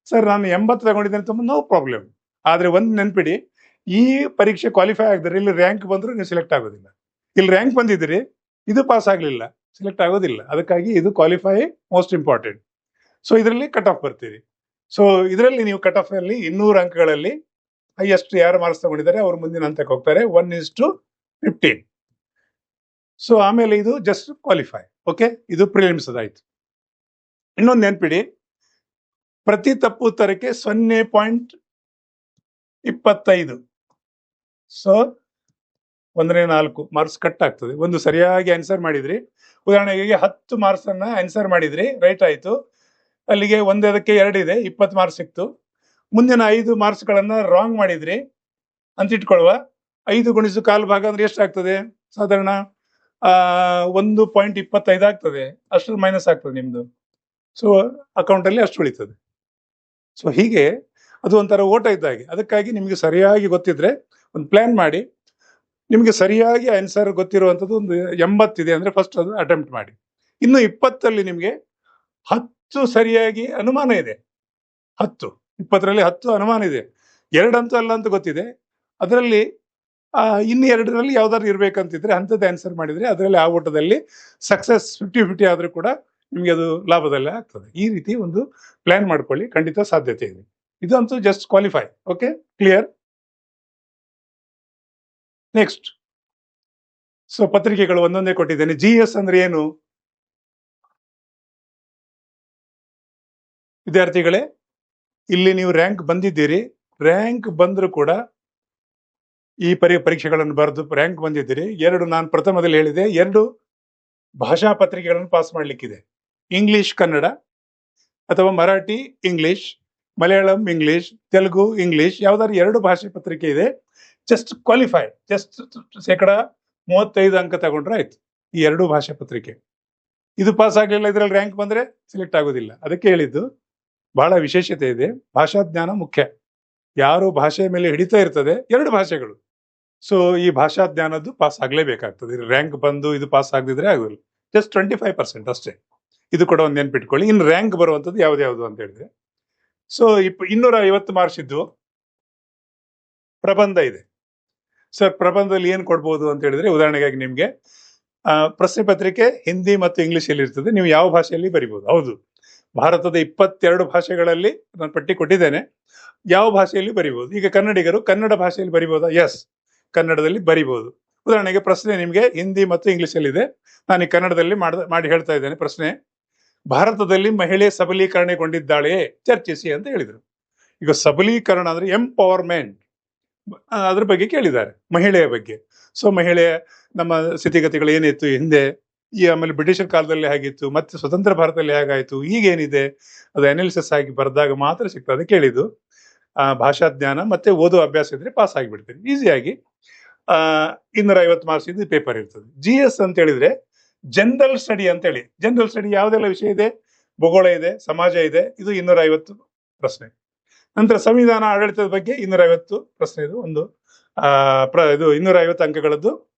ಸರ್ ನಾನು 80 ತಗೊಂಡಿದ್ದೇನೆ ತುಂಬ, ನೋ ಪ್ರಾಬ್ಲಮ್. ಆದ್ರೆ ಒಂದು ನೆನ್ಪಿಡಿ, ಈ ಪರೀಕ್ಷೆ ಕ್ವಾಲಿಫೈ ಆಗಿದ್ರೆ ಇಲ್ಲಿ ರ್ಯಾಂಕ್ ಬಂದ್ರು ನೀವು ಸೆಲೆಕ್ಟ್ ಆಗೋದಿಲ್ಲ. ಇಲ್ಲಿ ರ್ಯಾಂಕ್ ಬಂದಿದ್ದೀರಿ, ಇದು ಪಾಸ್ ಆಗ್ಲಿಲ್ಲ, ಸೆಲೆಕ್ಟ್ ಆಗೋದಿಲ್ಲ. ಅದಕ್ಕಾಗಿ ಇದು ಕ್ವಾಲಿಫೈ ಮೋಸ್ಟ್ ಇಂಪಾರ್ಟೆಂಟ್. ಸೊ ಇದರಲ್ಲಿ ಕಟ್ ಆಫ್ ಬರ್ತೀರಿ. ಸೊ ಇದರಲ್ಲಿ ನೀವು ಕಟ್ ಆಫ್ ಅಲ್ಲಿ 200 ಅಂಕಗಳಲ್ಲಿ ಹೈಯೆಸ್ಟ್ ಯಾರು ಮಾರ್ಕ್ಸ್ ತಗೊಂಡಿದ್ದಾರೆ ಅವರು ಮುಂದಿನ ಹಂತಕ್ಕೆ ಹೋಗ್ತಾರೆ, 1:15. ಸೊ ಆಮೇಲೆ ಇದು ಜಸ್ಟ್ ಕ್ವಾಲಿಫೈ. ಓಕೆ, ಇದು ಪ್ರಿಲಿಮ್ಸ್ ಆಯ್ತು. ಇನ್ನೊಂದು ನೆನ್ಪಿಡಿ, ಪ್ರತಿ ತಪ್ಪು ಉತ್ತರಕ್ಕೆ 0.25. ಸೊ 1/4 ಮಾರ್ಕ್ಸ್ ಕಟ್ ಆಗ್ತದೆ. ಒಂದು ಸರಿಯಾಗಿ ಆನ್ಸರ್ ಮಾಡಿದ್ರಿ, ಉದಾಹರಣೆಗೆ 10 ಮಾರ್ಕ್ಸ್ ಅನ್ನ ಆನ್ಸರ್ ಮಾಡಿದ್ರಿ, ರೈಟ್ ಆಯ್ತು, ಅಲ್ಲಿಗೆ 1 2 ಇದೆ, 20 ಮಾರ್ಕ್ಸ್ ಸಿಕ್ತು. ಮುಂದಿನ 5 ಮಾರ್ಕ್ಸ್ಗಳನ್ನ ರಾಂಗ್ ಮಾಡಿದ್ರಿ ಅಂತ ಇಟ್ಕೊಳ್ಳುವ. 5 ಗುಣಿಸು ಕಾಲು ಭಾಗ ಅಂದ್ರೆ ಎಷ್ಟಾಗ್ತದೆ, ಸಾಧಾರಣ 1.25 ಆಗ್ತದೆ. ಅಷ್ಟ್ರ ಮೈನಸ್ ಆಗ್ತದೆ ನಿಮ್ದು. ಸೊ ಅಕೌಂಟಲ್ಲಿ ಅಷ್ಟು ಉಳಿತದೆ. ಸೊ ಹೀಗೆ ಅದು ಒಂಥರ ಓಟ ಇದ್ದಾಗೆ. ಅದಕ್ಕಾಗಿ ನಿಮಗೆ ಸರಿಯಾಗಿ ಗೊತ್ತಿದ್ರೆ ಒಂದು ಪ್ಲಾನ್ ಮಾಡಿ, ನಿಮಗೆ ಸರಿಯಾಗಿ ಆನ್ಸರ್ ಗೊತ್ತಿರುವಂಥದ್ದು ಒಂದು 80 ಇದೆ ಅಂದರೆ ಫಸ್ಟ್ ಅದು ಅಟೆಂಪ್ಟ್ ಮಾಡಿ. ಇನ್ನು 20 ನಿಮಗೆ 10 ಸರಿಯಾಗಿ ಅನುಮಾನ ಇದೆ. 10 20ರಲ್ಲಿ 10 ಅನುಮಾನ ಇದೆ. 2 ಅಂತೂ ಅಲ್ಲ ಅಂತ ಗೊತ್ತಿದೆ. ಅದರಲ್ಲಿ ಇನ್ನು 2ರಲ್ಲಿ ಯಾವ್ದಾದ್ರು ಇರ್ಬೇಕಂತಿದ್ರೆ ಅಂಥದ್ದು ಆನ್ಸರ್ ಮಾಡಿದ್ರೆ ಅದರಲ್ಲಿ ಆ ಓಟದಲ್ಲಿ ಸಕ್ಸಸ್ 50-50 ಆದ್ರೂ ಕೂಡ ನಿಮಗೆ ಅದು ಲಾಭದಲ್ಲೇ ಆಗ್ತದೆ. ಈ ರೀತಿ ಒಂದು ಪ್ಲಾನ್ ಮಾಡ್ಕೊಳ್ಳಿ, ಖಂಡಿತ ಸಾಧ್ಯತೆ ಇದೆ. ಇದಂತೂ just qualify. Okay, clear. Next, so ಪತ್ರಿಕೆಗಳು ಒಂದೊಂದೇ ಕೊಟ್ಟಿದ್ದೇನೆ. GS ಅಂದ್ರೆ ಏನು ವಿದ್ಯಾರ್ಥಿಗಳೇ? ಇಲ್ಲಿ ನೀವು ರ್ಯಾಂಕ್ ಬಂದಿದ್ದೀರಿ, ರ್ಯಾಂಕ್ ಬಂದರೂ ಕೂಡ ಈ ಪರೀಕ್ಷೆಗಳನ್ನು ಬರೆದು ರ್ಯಾಂಕ್ ಬಂದಿದ್ದೀರಿ. ನಾನು ಪ್ರಥಮದಲ್ಲಿ ಹೇಳಿದೆ 2 ಭಾಷಾ ಪತ್ರಿಕೆಗಳನ್ನು ಪಾಸ್ ಮಾಡ್ಲಿಕ್ಕಿದೆ. ಇಂಗ್ಲಿಷ್ ಕನ್ನಡ ಅಥವಾ Marathi English, Malayalam English, Telugu English, ಯಾವ್ದಾದ್ರು 2 ಭಾಷೆ ಪತ್ರಿಕೆ ಇದೆ. ಜಸ್ಟ್ ಕ್ವಾಲಿಫೈ, ಜಸ್ಟ್ 35% ಅಂಕ ತಗೊಂಡ್ರೆ ಆಯ್ತು. ಈ 2 ಭಾಷೆ ಪತ್ರಿಕೆ ಇದು ಪಾಸ್ ಆಗ್ಲಿಲ್ಲ, ಇದರಲ್ಲಿ ರ್ಯಾಂಕ್ ಬಂದ್ರೆ ಸೆಲೆಕ್ಟ್ ಆಗೋದಿಲ್ಲ. ಅದಕ್ಕೆ ಹೇಳಿದ್ದು ಬಹಳ ವಿಶೇಷತೆ ಇದೆ. ಭಾಷಾ ಜ್ಞಾನ ಮುಖ್ಯ. ಯಾರು ಭಾಷೆ ಮೇಲೆ ಹಿಡಿತಾ ಇರ್ತದೆ 2 ಭಾಷೆಗಳು, ಸೊ ಈ ಭಾಷಾ ಜ್ಞಾನದ್ದು ಪಾಸ್ ಆಗ್ಲೇಬೇಕಾಗ್ತದೆ. ರ್ಯಾಂಕ್ ಬಂದು ಇದು ಪಾಸ್ ಆಗದಿದ್ರೆ ಆಗೋದಿಲ್ಲ. ಜಸ್ಟ್ 25% ಅಷ್ಟೇ. ಇದು ಕೂಡ ಒಂದು ನೆನ್ಪಿಟ್ಕೊಳ್ಳಿ. ಇನ್ನು ರ್ಯಾಂಕ್ ಬರುವಂಥದ್ದು ಯಾವ್ದು ಅಂತ ಹೇಳಿದ್ರೆ, ಸೊ 250 ಮಾರ್ಕ್ಸ್ ಇದ್ದು ಪ್ರಬಂಧ ಇದೆ. ಸರ್ ಪ್ರಬಂಧದಲ್ಲಿ ಏನ್ ಕೊಡ್ಬೋದು ಅಂತ ಹೇಳಿದ್ರೆ, ಉದಾಹರಣೆಗಾಗಿ ನಿಮ್ಗೆ ಪ್ರಶ್ನೆ ಪತ್ರಿಕೆ ಹಿಂದಿ ಮತ್ತು ಇಂಗ್ಲಿಷ್ ಅಲ್ಲಿ ಇರ್ತದೆ. ನೀವು ಯಾವ ಭಾಷೆಯಲ್ಲಿ ಬರಿಬಹುದು. ಹೌದು, ಭಾರತದ 22 ಭಾಷೆಗಳಲ್ಲಿ ನಾನು ಪಟ್ಟಿ ಕೊಟ್ಟಿದ್ದೇನೆ. ಯಾವ ಭಾಷೆಯಲ್ಲಿ ಬರಿಬಹುದು. ಈಗ ಕನ್ನಡಿಗರು ಕನ್ನಡ ಭಾಷೆಯಲ್ಲಿ ಬರಿಬಹುದಾ? ಎಸ್, ಕನ್ನಡದಲ್ಲಿ ಬರಿಬಹುದು. ಉದಾಹರಣೆಗೆ ಪ್ರಶ್ನೆ ನಿಮ್ಗೆ ಹಿಂದಿ ಮತ್ತು ಇಂಗ್ಲಿಷ್ ಅಲ್ಲಿ ಇದೆ. ನಾನು ಈ ಕನ್ನಡದಲ್ಲಿ ಮಾಡಿ ಹೇಳ್ತಾ ಇದ್ದೇನೆ. ಪ್ರಶ್ನೆ: ಭಾರತದಲ್ಲಿ ಮಹಿಳೆ ಸಬಲೀಕರಣಗೊಂಡಿದ್ದಾಳೆ, ಚರ್ಚಿಸಿ ಅಂತ ಹೇಳಿದ್ರು. ಈಗ ಸಬಲೀಕರಣ ಅಂದ್ರೆ ಎಂಪವರ್ಮೆಂಟ್, ಅದ್ರ ಬಗ್ಗೆ ಕೇಳಿದ್ದಾರೆ, ಮಹಿಳೆಯ ಬಗ್ಗೆ. ಸೊ ಮಹಿಳೆಯ ನಮ್ಮ ಸ್ಥಿತಿಗತಿಗಳು ಏನಿತ್ತು ಹಿಂದೆ, ಆಮೇಲೆ ಬ್ರಿಟಿಷರ್ ಕಾಲದಲ್ಲಿ ಹೇಗಿತ್ತು, ಮತ್ತೆ ಸ್ವತಂತ್ರ ಭಾರತದಲ್ಲಿ ಹೇಗಾಯ್ತು, ಈಗೇನಿದೆ, ಅದು ಅನಾಲಿಸಿಸ್ ಆಗಿ ಬರೆದಾಗ ಮಾತ್ರ ಸಿಗ್ತದೆ. ಕೇಳಿದ್ದು ಭಾಷಾ ಜ್ಞಾನ ಮತ್ತೆ ಓದೋ ಅಭ್ಯಾಸ ಇದ್ರೆ ಪಾಸ್ ಆಗಿಬಿಡ್ತೀರಿ ಈಸಿಯಾಗಿ. 250 ಮಾರ್ಕ್ಸ್ ಇದು ಪೇಪರ್ ಇರ್ತದೆ. GS ಅಂತ ಹೇಳಿದ್ರೆ ಜನರಲ್ ಸ್ಟಡಿ ಅಂತ ಹೇಳಿ. ಜನರಲ್ ಸ್ಟಡಿ ಯಾವ್ದೆಲ್ಲ ವಿಷಯ ಇದೆ? ಭೂಗೋಳ ಇದೆ, ಸಮಾಜ ಇದೆ. ಇದು 250 ಪ್ರಶ್ನೆ. ನಂತರ ಸಂವಿಧಾನ ಆಡಳಿತದ ಬಗ್ಗೆ 250 ಪ್ರಶ್ನೆ. ಇದು ಒಂದು ಇದು 250 ಅಂಕಗಳದ್ದು.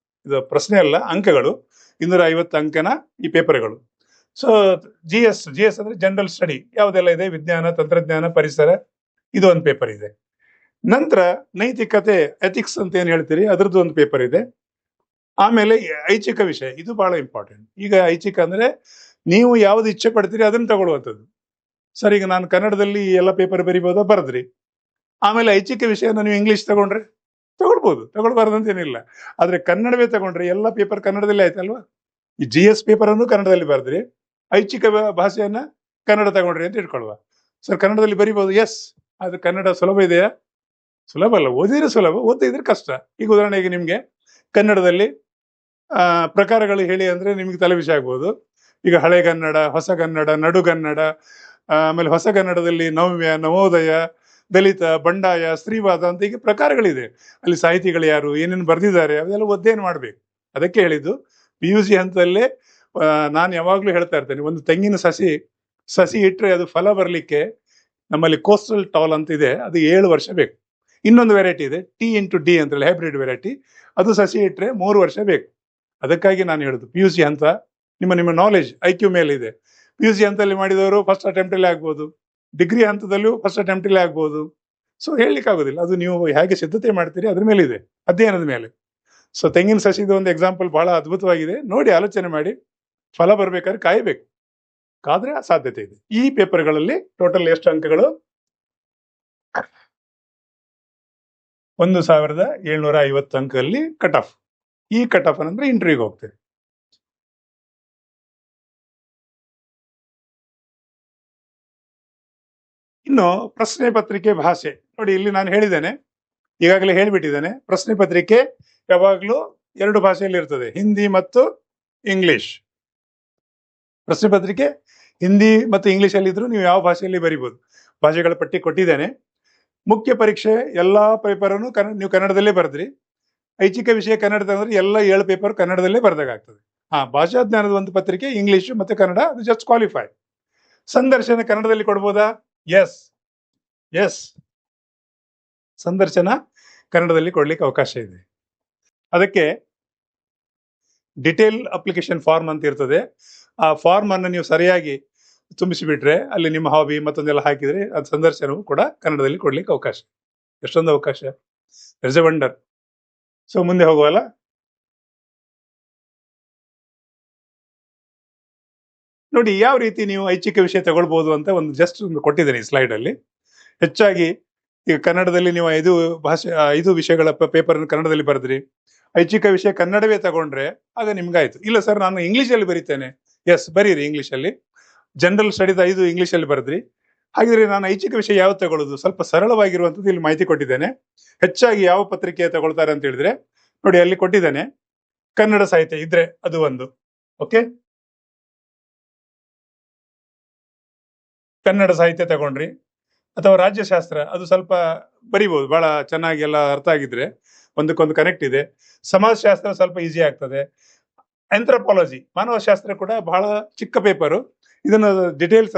ಇದು ಪ್ರಶ್ನೆ ಅಲ್ಲ, ಅಂಕಗಳು. 250 ಅಂಕನ ಈ ಪೇಪರ್ಗಳು. ಸೊ GS ಅಂದ್ರೆ ಜನರಲ್ ಸ್ಟಡಿ. ಯಾವ್ದೆಲ್ಲ ಇದೆ? ವಿಜ್ಞಾನ, ತಂತ್ರಜ್ಞಾನ, ಪರಿಸರ. ಇದು ಒಂದು ಪೇಪರ್ ಇದೆ. ನಂತರ ನೈತಿಕತೆ, ಎಥಿಕ್ಸ್ ಅಂತ ಏನ್ ಹೇಳ್ತೀರಿ, ಅದ್ರದ್ದು ಒಂದು ಪೇಪರ್ ಇದೆ. ಆಮೇಲೆ ಐಚ್ಛಿಕ ವಿಷಯ, ಇದು ಬಹಳ ಇಂಪಾರ್ಟೆಂಟ್. ಈಗ ಐಚ್ಛಿಕ ಅಂದ್ರೆ ನೀವು ಯಾವ್ದು ಇಚ್ಛೆ ಪಡ್ತೀರಿ ಅದನ್ನ ತಗೊಳ್ಳುವಂಥದ್ದು. ಸರ್ ಈಗ ನಾನು ಕನ್ನಡದಲ್ಲಿ ಎಲ್ಲ ಪೇಪರ್ ಬರಿಬೋದಾ? ಬರೆದ್ರಿ. ಆಮೇಲೆ ಐಚ್ಛಿಕ ವಿಷಯನ ನೀವು ಇಂಗ್ಲಿಷ್ ತಗೊಂಡ್ರೆ ತಗೊಳ್ಬಹುದು, ತಗೊಳ್ಬಾರ್ದಂತೇನಿಲ್ಲ. ಆದ್ರೆ ಕನ್ನಡವೇ ತಗೊಂಡ್ರೆ ಎಲ್ಲ ಪೇಪರ್ ಕನ್ನಡದಲ್ಲಿ ಆಯ್ತಲ್ವಾ. ಈ GS ಪೇಪರ್ ಅನ್ನು ಕನ್ನಡದಲ್ಲಿ ಬರೆದ್ರಿ, ಐಚ್ಛಿಕ ಭಾಷೆಯನ್ನ ಕನ್ನಡ ತಗೊಂಡ್ರಿ ಅಂತ ಇಟ್ಕೊಳ್ವಾ. ಸರ್ ಕನ್ನಡದಲ್ಲಿ ಬರಿಬಹುದು, ಎಸ್. ಆದ್ರೆ ಕನ್ನಡ ಸುಲಭ ಇದೆಯಾ? ಸುಲಭ ಅಲ್ಲ. ಓದಿದ್ರೆ ಸುಲಭ, ಓದಿದ್ರೆ ಕಷ್ಟ. ಈಗ ಉದಾಹರಣೆಗೆ ನಿಮ್ಗೆ ಕನ್ನಡದಲ್ಲಿ ಪ್ರಕಾರಗಳು ಹೇಳಿ ಅಂದ್ರೆ ನಿಮ್ಗೆ ತಲೆಬಿಸಿ ಆಗ್ಬೋದು. ಈಗ ಹಳೆಗನ್ನಡ, ಹೊಸಗನ್ನಡ, ನಡುಗನ್ನಡ, ಆಮೇಲೆ ಹೊಸಗನ್ನಡದಲ್ಲಿ ನವ್ಯ, ನವೋದಯ, ದಲಿತ, ಬಂಡಾಯ, ಸ್ತ್ರೀವಾದ ಅಂತ ಈಗ ಪ್ರಕಾರಗಳಿದೆ. ಅಲ್ಲಿ ಸಾಹಿತಿಗಳು ಯಾರು, ಏನೇನು ಬರೆದಿದ್ದಾರೆ, ಅದೆಲ್ಲ ಒದ್ದೇನು ಮಾಡ್ಬೇಕು. ಅದಕ್ಕೆ ಹೇಳಿದ್ದು PUC ಹಂತದಲ್ಲೇ ನಾನು ಯಾವಾಗ್ಲೂ ಹೇಳ್ತಾ ಇರ್ತೇನೆ, ಒಂದು ತೆಂಗಿನ ಸಸಿ ಇಟ್ರೆ ಅದು ಫಲ ಬರ್ಲಿಕ್ಕೆ ನಮ್ಮಲ್ಲಿ ಕೋಸ್ಟಲ್ ಟಾಲ್ ಅಂತ ಇದೆ, ಅದು 7 ವರ್ಷ ಬೇಕು. ಇನ್ನೊಂದು ವೆರೈಟಿ ಇದೆ T*D ಅಂತೇಳಿ, ಹೈಬ್ರಿಡ್ ವೆರೈಟಿ. ಅದು ಸಸಿ ಇಟ್ರೆ 3 ವರ್ಷ ಬೇಕು. ಅದಕ್ಕಾಗಿ ನಾನು ಹೇಳುದು PUC ಹಂತ ನಿಮ್ಮ ನಾಲೆಜ್ IQ ಮೇಲೆ ಇದೆ. PUC ಹಂತದಲ್ಲಿ ಮಾಡಿದವರು ಫಸ್ಟ್ ಅಟೆಂಪ್ಟ್ ಅಲ್ಲಿ ಆಗ್ಬೋದು, ಡಿಗ್ರಿ ಹಂತದಲ್ಲೂ ಫಸ್ಟ್ ಅಟೆಂಪ್ಟ್ ಅಲ್ಲಿ ಆಗ್ಬೋದು. ಸೊ ಹೇಳಲಿಕ್ಕೆ ಆಗೋದಿಲ್ಲ, ಅದು ನೀವು ಹೇಗೆ ಸಿದ್ಧತೆ ಮಾಡ್ತೀರಿ ಅದ್ರ ಮೇಲೆ ಇದೆ, ಅಧ್ಯಯನದ ಮೇಲೆ. ಸೊ ತೆಂಗಿನ ಸಸಿದು ಒಂದು ಎಕ್ಸಾಂಪಲ್ ಬಹಳ ಅದ್ಭುತವಾಗಿದೆ. ನೋಡಿ, ಆಲೋಚನೆ ಮಾಡಿ. ಫಲ ಬರ್ಬೇಕಾದ್ರೆ ಕಾಯಬೇಕು, ಕಾದ್ರೆ ಸಾಧ್ಯತೆ ಇದೆ. ಈ ಪೇಪರ್ಗಳಲ್ಲಿ ಟೋಟಲ್ ಎಷ್ಟು ಅಂಕಗಳು? 1750 ಅಂಕದಲ್ಲಿ ಕಟ್ ಆಫ್. ಈ ಕಟ್ ಆಫ್ ಅಂದ್ರೆ ಇಂಟರ್ವ್ಯೂಗೆ ಹೋಗ್ತೇವೆ. ಇನ್ನು ಪ್ರಶ್ನೆ ಪತ್ರಿಕೆ ಭಾಷೆ ನೋಡಿ, ಇಲ್ಲಿ ನಾನು ಹೇಳಿದ್ದೇನೆ, ಈಗಾಗಲೇ ಹೇಳಿಬಿಟ್ಟಿದ್ದೇನೆ. ಪ್ರಶ್ನೆ ಪತ್ರಿಕೆ ಯಾವಾಗ್ಲೂ 2 ಭಾಷೆಯಲ್ಲಿ ಇರ್ತದೆ, ಹಿಂದಿ ಮತ್ತು ಇಂಗ್ಲಿಷ್. ಪ್ರಶ್ನೆ ಪತ್ರಿಕೆ ಹಿಂದಿ ಮತ್ತು ಇಂಗ್ಲಿಷ್ ಅಲ್ಲಿ ಇದ್ರು ನೀವು ಯಾವ ಭಾಷೆಯಲ್ಲಿ ಬರಿಬಹುದು. ಭಾಷೆಗಳ ಪಟ್ಟಿ ಕೊಟ್ಟಿದ್ದೇನೆ. ಮುಖ್ಯ ಪರೀಕ್ಷೆ ಎಲ್ಲಾ ಪೇಪರ್ ಅನ್ನು ನೀವು ಕನ್ನಡದಲ್ಲೇ ಬರೆದ್ರಿ. ಐಚ್ಛಿಕ ವಿಷಯ ಕನ್ನಡದ ಅಂದ್ರೆ ಎಲ್ಲ 7 ಪೇಪರ್ ಕನ್ನಡದಲ್ಲೇ ಬರ್ದಾಗ್ತದೆ. ಭಾಷಾ ಜ್ಞಾನದ ಒಂದು ಪತ್ರಿಕೆ ಇಂಗ್ಲಿಷ್ ಮತ್ತೆ ಕನ್ನಡ, ಅದು ಜಸ್ಟ್ ಕ್ವಾಲಿಫೈ. ಸಂದರ್ಶನ ಕನ್ನಡದಲ್ಲಿ ಕೊಡ್ಬೋದಾ? ಎಸ್, ಎಸ್, ಸಂದರ್ಶನ ಕನ್ನಡದಲ್ಲಿ ಕೊಡ್ಲಿಕ್ಕೆ ಅವಕಾಶ ಇದೆ. ಅದಕ್ಕೆ ಡಿಟೇಲ್ ಅಪ್ಲಿಕೇಶನ್ ಫಾರ್ಮ್ ಅಂತ ಇರ್ತದೆ. ಆ ಫಾರ್ಮ್ ಅನ್ನು ನೀವು ಸರಿಯಾಗಿ ತುಂಬಿಸಿಬಿಟ್ರೆ ಅಲ್ಲಿ ನಿಮ್ಮ ಹಾಬಿ ಮತ್ತೊಂದೆಲ್ಲ ಹಾಕಿದ್ರೆ ಅದು ಸಂದರ್ಶನವು ಕೂಡ ಕನ್ನಡದಲ್ಲಿ ಕೊಡ್ಲಿಕ್ಕೆ ಅವಕಾಶ. ಎಷ್ಟೊಂದು ಅವಕಾಶ, ಇಟ್ಸ್ ಎ ವಂಡರ್. ಸೊ ಮುಂದೆ ಹೋಗುವಲ್ಲ. ನೋಡಿ ಯಾವ ರೀತಿ ನೀವು ಐಚ್ಛಿಕ ವಿಷಯ ತಗೊಳ್ಬಹುದು ಅಂತ ಒಂದು ಜಸ್ಟ್ ಒಂದು ಕೊಟ್ಟಿದ್ದೇನೆ ಈ ಸ್ಲೈಡ್ ಅಲ್ಲಿ. ಹೆಚ್ಚಾಗಿ ಈಗ ಕನ್ನಡದಲ್ಲಿ ನೀವು 5 ವಿಷಯಗಳ ಪೇಪರ್ ಕನ್ನಡದಲ್ಲಿ ಬರೆದ್ರಿ, ಐಚ್ಛಿಕ ವಿಷಯ ಕನ್ನಡವೇ ತಗೊಂಡ್ರೆ ಆಗ ನಿಮ್ಗಾಯ್ತು. ಇಲ್ಲ ಸರ್ ನಾನು ಇಂಗ್ಲಿಷಲ್ಲಿ ಬರೀತೇನೆ, ಎಸ್ ಬರೀರಿ ಇಂಗ್ಲಿಷಲ್ಲಿ. ಜನರಲ್ ಸ್ಟಡೀಸ್ 5 ಇಂಗ್ಲಿಷಲ್ಲಿ ಬರೆದ್ರಿ, ಹಾಗಿದ್ರೆ ನಾನು ಐಚ್ಛಿಕ ವಿಷಯ ಯಾವ್ದು ತಗೊಳ್ಳೋದು? ಸ್ವಲ್ಪ ಸರಳವಾಗಿರುವಂಥದ್ದು ಇಲ್ಲಿ ಮಾಹಿತಿ ಕೊಟ್ಟಿದ್ದೇನೆ. ಹೆಚ್ಚಾಗಿ ಯಾವ ಪತ್ರಿಕೆ ತಗೊಳ್ತಾರೆ ಅಂತ ಹೇಳಿದ್ರೆ ನೋಡಿ ಅಲ್ಲಿ ಕೊಟ್ಟಿದ್ದೇನೆ, ಕನ್ನಡ ಸಾಹಿತ್ಯ ಇದ್ರೆ ಅದು ಒಂದು. ಓಕೆ, ಕನ್ನಡ ಸಾಹಿತ್ಯ ತಗೊಂಡ್ರಿ, ಅಥವಾ ರಾಜ್ಯಶಾಸ್ತ್ರ ಅದು ಸ್ವಲ್ಪ ಬರಿಬಹುದು, ಬಹಳ ಚೆನ್ನಾಗಿ ಎಲ್ಲ ಅರ್ಥ ಆಗಿದ್ರೆ ಒಂದಕ್ಕೊಂದು ಕನೆಕ್ಟ್ ಇದೆ. ಸಮಾಜಶಾಸ್ತ್ರ ಸ್ವಲ್ಪ ಈಸಿ ಆಗ್ತದೆ. ಆಂಥ್ರೋಪಾಲಜಿ ಮಾನವಶಾಸ್ತ್ರ ಕೂಡ ಬಹಳ ಚಿಕ್ಕ ಪೇಪರು, ಇದನ್ನು ಡಿಟೇಲ್ಸ್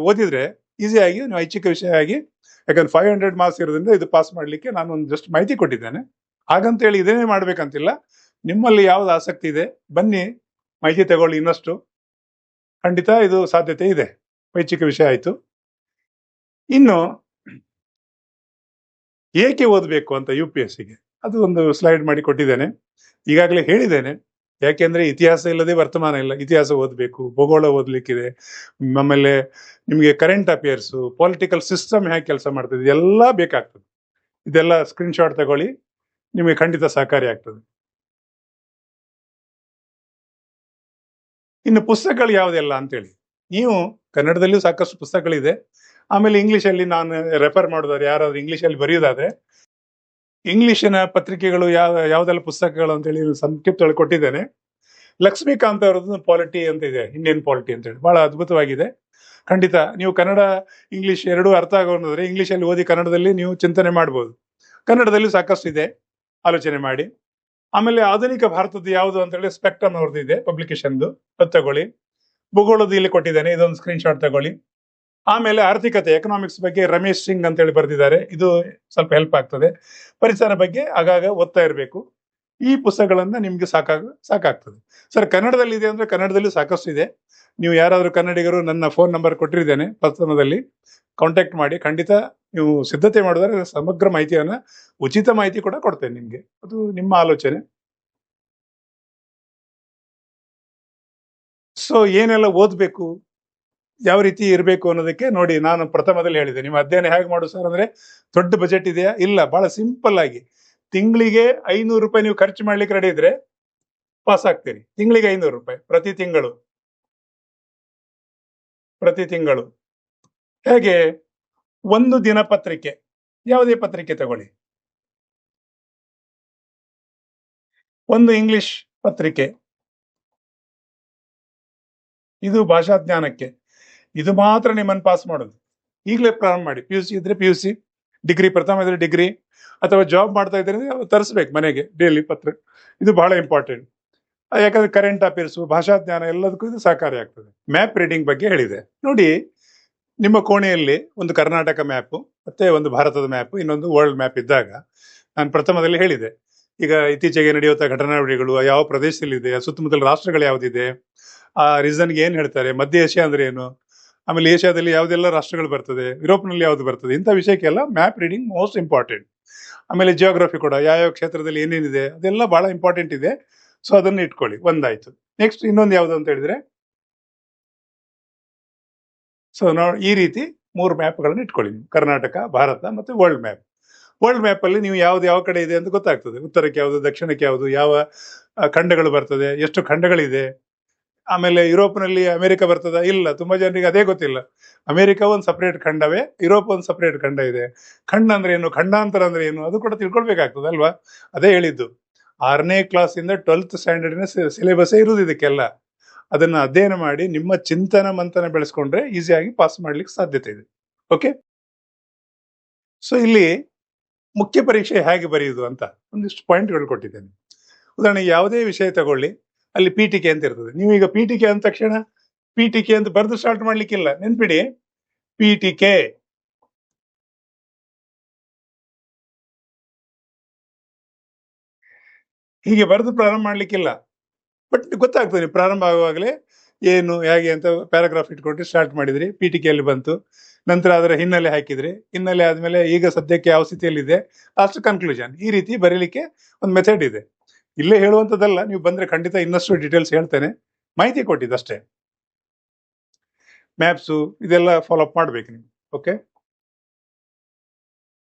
ಓದಿದ್ರೆ ಈಸಿಯಾಗಿ ನೀವು ಐಚ್ಛಿಕ ವಿಷಯ ಆಗಿ, ಯಾಕಂದ್ರೆ 500 ಮಾರ್ಕ್ಸ್ ಇರೋದ್ರಿಂದ ಇದು ಪಾಸ್ ಮಾಡ್ಲಿಕ್ಕೆ ನಾನು ಒಂದು ಜಸ್ಟ್ ಮಾಹಿತಿ ಕೊಟ್ಟಿದ್ದೇನೆ. ಹಾಗಂತೇಳಿ ಇದನ್ನೇ ಮಾಡ್ಬೇಕಂತಿಲ್ಲ, ನಿಮ್ಮಲ್ಲಿ ಯಾವ್ದು ಆಸಕ್ತಿ ಇದೆ ಬನ್ನಿ ಮಾಹಿತಿ ತಗೊಳ್ಳಿ, ಇನ್ನಷ್ಟು ಖಂಡಿತ ಇದು ಸಾಧ್ಯತೆ ಇದೆ. ಐಚ್ಛಿಕ ವಿಷಯ ಆಯ್ತು. ಇನ್ನು ಏಕೆ ಓದಬೇಕು ಅಂತ UPSCಗೆ ಅದು ಒಂದು ಸ್ಲೈಡ್ ಮಾಡಿ ಕೊಟ್ಟಿದ್ದೇನೆ. ಈಗಾಗಲೇ ಹೇಳಿದ್ದೇನೆ, ಯಾಕೆಂದ್ರೆ ಇತಿಹಾಸ ಇಲ್ಲದೆ ವರ್ತಮಾನ ಇಲ್ಲ. ಇತಿಹಾಸ ಓದಬೇಕು, ಭೂಗೋಳ ಓದ್ಲಿಕ್ಕಿದೆ, ಆಮೇಲೆ ನಿಮಗೆ ಕರೆಂಟ್ ಅಫೇರ್ಸ್, ಪೊಲಿಟಿಕಲ್ ಸಿಸ್ಟಮ್ ಹೇಗೆ ಕೆಲಸ ಮಾಡ್ತದೆ ಎಲ್ಲ ಬೇಕಾಗ್ತದೆ. ಇದೆಲ್ಲ ಸ್ಕ್ರೀನ್ ಶಾಟ್ ತಗೊಳ್ಳಿ, ನಿಮಗೆ ಖಂಡಿತ ಸಹಕಾರಿ ಆಗ್ತದೆ. ಇನ್ನು ಪುಸ್ತಕಗಳು ಯಾವುದೆಲ್ಲ ಅಂತೇಳಿ, ನೀವು ಕನ್ನಡದಲ್ಲಿಯೂ ಸಾಕಷ್ಟು ಪುಸ್ತಕಗಳಿದೆ. ಆಮೇಲೆ ಇಂಗ್ಲಿಷಲ್ಲಿ ನಾನು ರೆಫರ್ ಮಾಡೋದಾದ್ರೆ, ಯಾರಾದ್ರೂ ಇಂಗ್ಲಿಷಲ್ಲಿ ಬರೆಯೋದಾದ್ರೆ ಇಂಗ್ಲಿಷಿನ ಪತ್ರಿಕೆಗಳು ಯಾವ್ದೆಲ್ಲ ಪುಸ್ತಕಗಳು ಅಂತೇಳಿ ಸಂಕ್ಷಿಪ್ತವಾಗಿ ಕೊಟ್ಟಿದ್ದೇನೆ. ಲಕ್ಷ್ಮೀಕಾಂತ್ ಅವರದ್ದು ಪಾಲಿಟಿ ಅಂತ ಇದೆ, ಇಂಡಿಯನ್ ಪಾಲಿಟಿ ಅಂತ ಹೇಳಿ, ಬಹಳ ಅದ್ಭುತವಾಗಿದೆ. ಖಂಡಿತ ನೀವು ಕನ್ನಡ ಇಂಗ್ಲಿಷ್ ಎರಡೂ ಅರ್ಥ ಆಗೋದ್ರೆ ಇಂಗ್ಲಿಷಲ್ಲಿ ಓದಿ ಕನ್ನಡದಲ್ಲಿ ನೀವು ಚಿಂತನೆ ಮಾಡ್ಬೋದು. ಕನ್ನಡದಲ್ಲಿ ಸಾಕಷ್ಟು ಇದೆ, ಆಲೋಚನೆ ಮಾಡಿ. ಆಮೇಲೆ ಆಧುನಿಕ ಭಾರತದ್ದು ಯಾವುದು ಅಂತ ಹೇಳಿ ಸ್ಪೆಕ್ಟ್ರಮ್ ಅವ್ರದ್ದು ಇದೆ ಪಬ್ಲಿಕೇಶನ್ದು, ಅದು ತಗೊಳ್ಳಿ. ಭೂಗೋಳದ್ದು ಇಲ್ಲಿ ಕೊಟ್ಟಿದ್ದೇನೆ, ಇದೊಂದು ಸ್ಕ್ರೀನ್ ಶಾಟ್ ತಗೊಳ್ಳಿ. ಆಮೇಲೆ ಆರ್ಥಿಕತೆ ಎಕನಾಮಿಕ್ಸ್ ಬಗ್ಗೆ ರಮೇಶ್ ಸಿಂಗ್ ಅಂತ ಹೇಳಿ ಬರೆದಿದ್ದಾರೆ, ಇದು ಸ್ವಲ್ಪ ಹೆಲ್ಪ್ ಆಗ್ತದೆ. ಪರಿಸರ ಬಗ್ಗೆ ಆಗಾಗ ಓದ್ತಾ ಇರಬೇಕು. ಈ ಪುಸ್ತಕಗಳನ್ನ ನಿಮ್ಗೆ ಸಾಕಾಗ್ತದೆ. ಸರ್ ಕನ್ನಡದಲ್ಲಿ ಇದೆ ಅಂದ್ರೆ ಕನ್ನಡದಲ್ಲಿ ಸಾಕಷ್ಟು ಇದೆ. ನೀವು ಯಾರಾದ್ರೂ ಕನ್ನಡಿಗರು ನನ್ನ ಫೋನ್ ನಂಬರ್ ಕೊಟ್ಟಿದ್ದೇನೆ, ಪತ್ರದಲ್ಲಿ ಕಾಂಟ್ಯಾಕ್ಟ್ ಮಾಡಿ. ಖಂಡಿತ ನೀವು ಸಿದ್ಧತೆ ಮಾಡಿದ್ರೆ ಸಮಗ್ರ ಮಾಹಿತಿಯನ್ನ, ಉಚಿತ ಮಾಹಿತಿ ಕೂಡ ಕೊಡ್ತೇನೆ ನಿಮ್ಗೆ, ಅದು ನಿಮ್ಮ ಆಲೋಚನೆ. ಸೊ ಏನೆಲ್ಲ ಓದ್ಬೇಕು, ಯಾವ ರೀತಿ ಇರಬೇಕು ಅನ್ನೋದಕ್ಕೆ ನೋಡಿ, ನಾನು ಪ್ರಥಮದಲ್ಲಿ ಹೇಳಿದೆ. ನಿಮ್ಮ ಅಧ್ಯಯನ ಹೇಗೆ ಮಾಡು ಸರ್ ಅಂದ್ರೆ ದೊಡ್ಡ ಬಜೆಟ್ ಇದೆಯಾ? ಇಲ್ಲ, ಬಹಳ ಸಿಂಪಲ್ ಆಗಿ ತಿಂಗಳಿಗೆ 500 ರೂಪಾಯಿ ನೀವು ಖರ್ಚು ಮಾಡ್ಲಿಕ್ಕೆ ರೆಡಿ ಇದ್ರೆ ಪಾಸ್ ಆಗ್ತೀರಿ. ತಿಂಗಳಿಗೆ 500 ರೂಪಾಯಿ ಪ್ರತಿ ತಿಂಗಳು. ಹೇಗೆ? ಒಂದು ದಿನಪತ್ರಿಕೆ, ಯಾವುದೇ ಪತ್ರಿಕೆ ತಗೊಳ್ಳಿ, ಒಂದು ಇಂಗ್ಲಿಷ್ ಪತ್ರಿಕೆ, ಇದು ಭಾಷಾ ಜ್ಞಾನಕ್ಕೆ, ಇದು ಮಾತ್ರ ನಿಮ್ಮನ್ನು ಪಾಸ್ ಮಾಡೋದು. ಈಗಲೇ ಪ್ರಾರಂಭ ಮಾಡಿ. PUC ಇದ್ರೆ PUC, ಡಿಗ್ರಿ ಪ್ರಥಮ ಇದ್ರೆ ಡಿಗ್ರಿ, ಅಥವಾ ಜಾಬ್ ಮಾಡ್ತಾ ಇದ್ರೆ ತರಿಸ್ಬೇಕು ಮನೆಗೆ ಡೈಲಿ ಪತ್ರ. ಇದು ಬಹಳ ಇಂಪಾರ್ಟೆಂಟ್, ಯಾಕಂದ್ರೆ ಕರೆಂಟ್ ಅಫೇರ್ಸ್, ಭಾಷಾ ಜ್ಞಾನ ಎಲ್ಲದಕ್ಕೂ ಇದು ಸಹಕಾರಿ ಆಗ್ತದೆ. ಮ್ಯಾಪ್ ರೀಡಿಂಗ್ ಬಗ್ಗೆ ಹೇಳಿದೆ ನೋಡಿ. ನಿಮ್ಮ ಕೋಣೆಯಲ್ಲಿ ಒಂದು ಕರ್ನಾಟಕ ಮ್ಯಾಪ್, ಮತ್ತೆ ಒಂದು ಭಾರತದ ಮ್ಯಾಪ್, ಇನ್ನೊಂದು ವರ್ಲ್ಡ್ ಮ್ಯಾಪ್ ಇದ್ದಾಗ, ನಾನು ಪ್ರಥಮದಲ್ಲಿ ಹೇಳಿದೆ, ಈಗ ಇತ್ತೀಚೆಗೆ ನಡೆಯುವಂತಹ ಘಟನಾವಳಿಗಳು ಯಾವ ಪ್ರದೇಶದಲ್ಲಿದೆ, ಸುತ್ತಮುತ್ತಲ ರಾಷ್ಟ್ರಗಳು ಯಾವುದಿದೆ, ಆ ರೀಸನ್ಗೆ ಏನ್ ಹೇಳ್ತಾರೆ, ಮಧ್ಯ ಏಷ್ಯಾ ಅಂದ್ರೆ ಏನು, ಆಮೇಲೆ ಏಷ್ಯಾದಲ್ಲಿ ಯಾವುದೆಲ್ಲ ರಾಷ್ಟ್ರಗಳು ಬರ್ತದೆ, ಯುರೋಪ್ನಲ್ಲಿ ಯಾವ್ದು ಬರ್ತದೆ, ಇಂಥ ವಿಷಯಕ್ಕೆಲ್ಲ ಮ್ಯಾಪ್ ರೀಡಿಂಗ್ ಮೋಸ್ಟ್ ಇಂಪಾರ್ಟೆಂಟ್. ಆಮೇಲೆ ಜಿಯೋಗ್ರಫಿ ಕೂಡ, ಯಾವ ಕ್ಷೇತ್ರದಲ್ಲಿ ಏನೇನಿದೆ ಅದೆಲ್ಲ ಬಹಳ ಇಂಪಾರ್ಟೆಂಟ್ ಇದೆ. ಸೊ ಅದನ್ನು ಇಟ್ಕೊಳ್ಳಿ, ಒಂದಾಯ್ತು. ನೆಕ್ಸ್ಟ್ ಇನ್ನೊಂದು ಯಾವುದು ಅಂತ ಹೇಳಿದ್ರೆ, ಸೊ ಈ ರೀತಿ 3 ಮ್ಯಾಪ್ಗಳನ್ನು ಇಟ್ಕೊಳ್ಳಿ, ಕರ್ನಾಟಕ, ಭಾರತ ಮತ್ತೆ ವರ್ಲ್ಡ್ ಮ್ಯಾಪ್. ವರ್ಲ್ಡ್ ಮ್ಯಾಪ್ ಅಲ್ಲಿ ನೀವು ಯಾವ್ದು ಯಾವ ಕಡೆ ಇದೆ ಅಂತ ಗೊತ್ತಾಗ್ತದೆ. ಉತ್ತರಕ್ಕೆ ಯಾವುದು, ದಕ್ಷಿಣಕ್ಕೆ ಯಾವುದು, ಯಾವ ಖಂಡಗಳು ಬರ್ತದೆ, ಎಷ್ಟು ಖಂಡಗಳಿದೆ. ಆಮೇಲೆ ಯುರೋಪ್ನಲ್ಲಿ ಅಮೆರಿಕ ಬರ್ತದ? ಇಲ್ಲ, ತುಂಬಾ ಜನರಿಗೆ ಅದೇ ಗೊತ್ತಿಲ್ಲ. ಅಮೆರಿಕ ಒಂದು ಸಪರೇಟ್ ಖಂಡವೇ, ಯುರೋಪ್ ಒಂದು ಸಪರೇಟ್ ಖಂಡ ಇದೆ. ಖಂಡ ಅಂದ್ರೆ ಏನು, ಖಂಡಾಂತರ ಅಂದ್ರೆ ಏನು, ಅದು ಕೂಡ ತಿಳ್ಕೊಳ್ಬೇಕಾಗ್ತದೆ ಅಲ್ವಾ. ಅದೇ ಹೇಳಿದ್ದು, 6ನೇ ಕ್ಲಾಸಿಂದ 12th ಸ್ಟ್ಯಾಂಡರ್ಡಿನ ಸಿಲೆಬಸ್ ಇರುವುದು ಇದಕ್ಕೆಲ್ಲ. ಅದನ್ನ ಅಧ್ಯಯನ ಮಾಡಿ ನಿಮ್ಮ ಚಿಂತನ ಮಂಥನ ಬೆಳೆಸ್ಕೊಂಡ್ರೆ ಈಸಿಯಾಗಿ ಪಾಸ್ ಮಾಡ್ಲಿಕ್ಕೆ ಸಾಧ್ಯತೆ ಇದೆ. ಓಕೆ, ಸೊ ಇಲ್ಲಿ ಮುಖ್ಯ ಪರೀಕ್ಷೆ ಹೇಗೆ ಬರೆಯುವುದು ಅಂತ ಒಂದಿಷ್ಟು ಪಾಯಿಂಟ್ಗಳು ಕೊಟ್ಟಿದ್ದೇನೆ. ಉದಾಹರಣೆಗೆ ಯಾವುದೇ ವಿಷಯ ತಗೊಳ್ಳಿ, ಅಲ್ಲಿ ಪೀಠಿಕೆ ಅಂತ ಇರ್ತದೆ. ನೀವೀಗ ಪೀಠಿಕೆ ಅಂದ ತಕ್ಷಣ PTK ಅಂತ ಬರೆದು ಸ್ಟಾರ್ಟ್ ಮಾಡ್ಲಿಕ್ಕಿಲ್ಲ, ನೆನ್ಪಿಡಿ. PTK ಹೀಗೆ ಬರೆದು ಪ್ರಾರಂಭ ಮಾಡ್ಲಿಕ್ಕಿಲ್ಲ. ಬಟ್ ಗೊತ್ತಾಗ್ತದೆ ಪ್ರಾರಂಭ ಆಗುವಾಗಲೇ ಏನು ಹೇಗೆ ಅಂತ ಪ್ಯಾರಾಗ್ರಾಫ್ ಇಟ್ಕೊಂಡು ಸ್ಟಾರ್ಟ್ ಮಾಡಿದ್ರಿ, PTK ಅಲ್ಲಿ ಬಂತು. ನಂತರ ಅದರ ಹಿನ್ನೆಲೆ ಹಾಕಿದ್ರಿ, ಹಿನ್ನೆಲೆ ಆದ್ಮೇಲೆ ಈಗ ಸದ್ಯಕ್ಕೆ ಯಾವ ಸ್ಥಿತಿಯಲ್ಲಿದೆ, ಲಾಸ್ಟ್ ಕನ್ಕ್ಲೂಷನ್. ಈ ರೀತಿ ಬರೀಲಿಕ್ಕೆ ಒಂದು ಮೆಥಡ್ ಇದೆ. ಇಲ್ಲೇ ಹೇಳುವಂಥದ್ದಲ್ಲ, ನೀವು ಬಂದ್ರೆ ಖಂಡಿತ ಇನ್ನಷ್ಟು ಡೀಟೇಲ್ಸ್ ಹೇಳ್ತೇನೆ, ಮಾಹಿತಿ ಕೊಟ್ಟಿದ್ದಷ್ಟೇ. ಮ್ಯಾಪ್ಸು ಇದೆಲ್ಲ ಫಾಲೋ ಅಪ್ ಮಾಡ್ಬೇಕು ನೀವು. ಓಕೆ,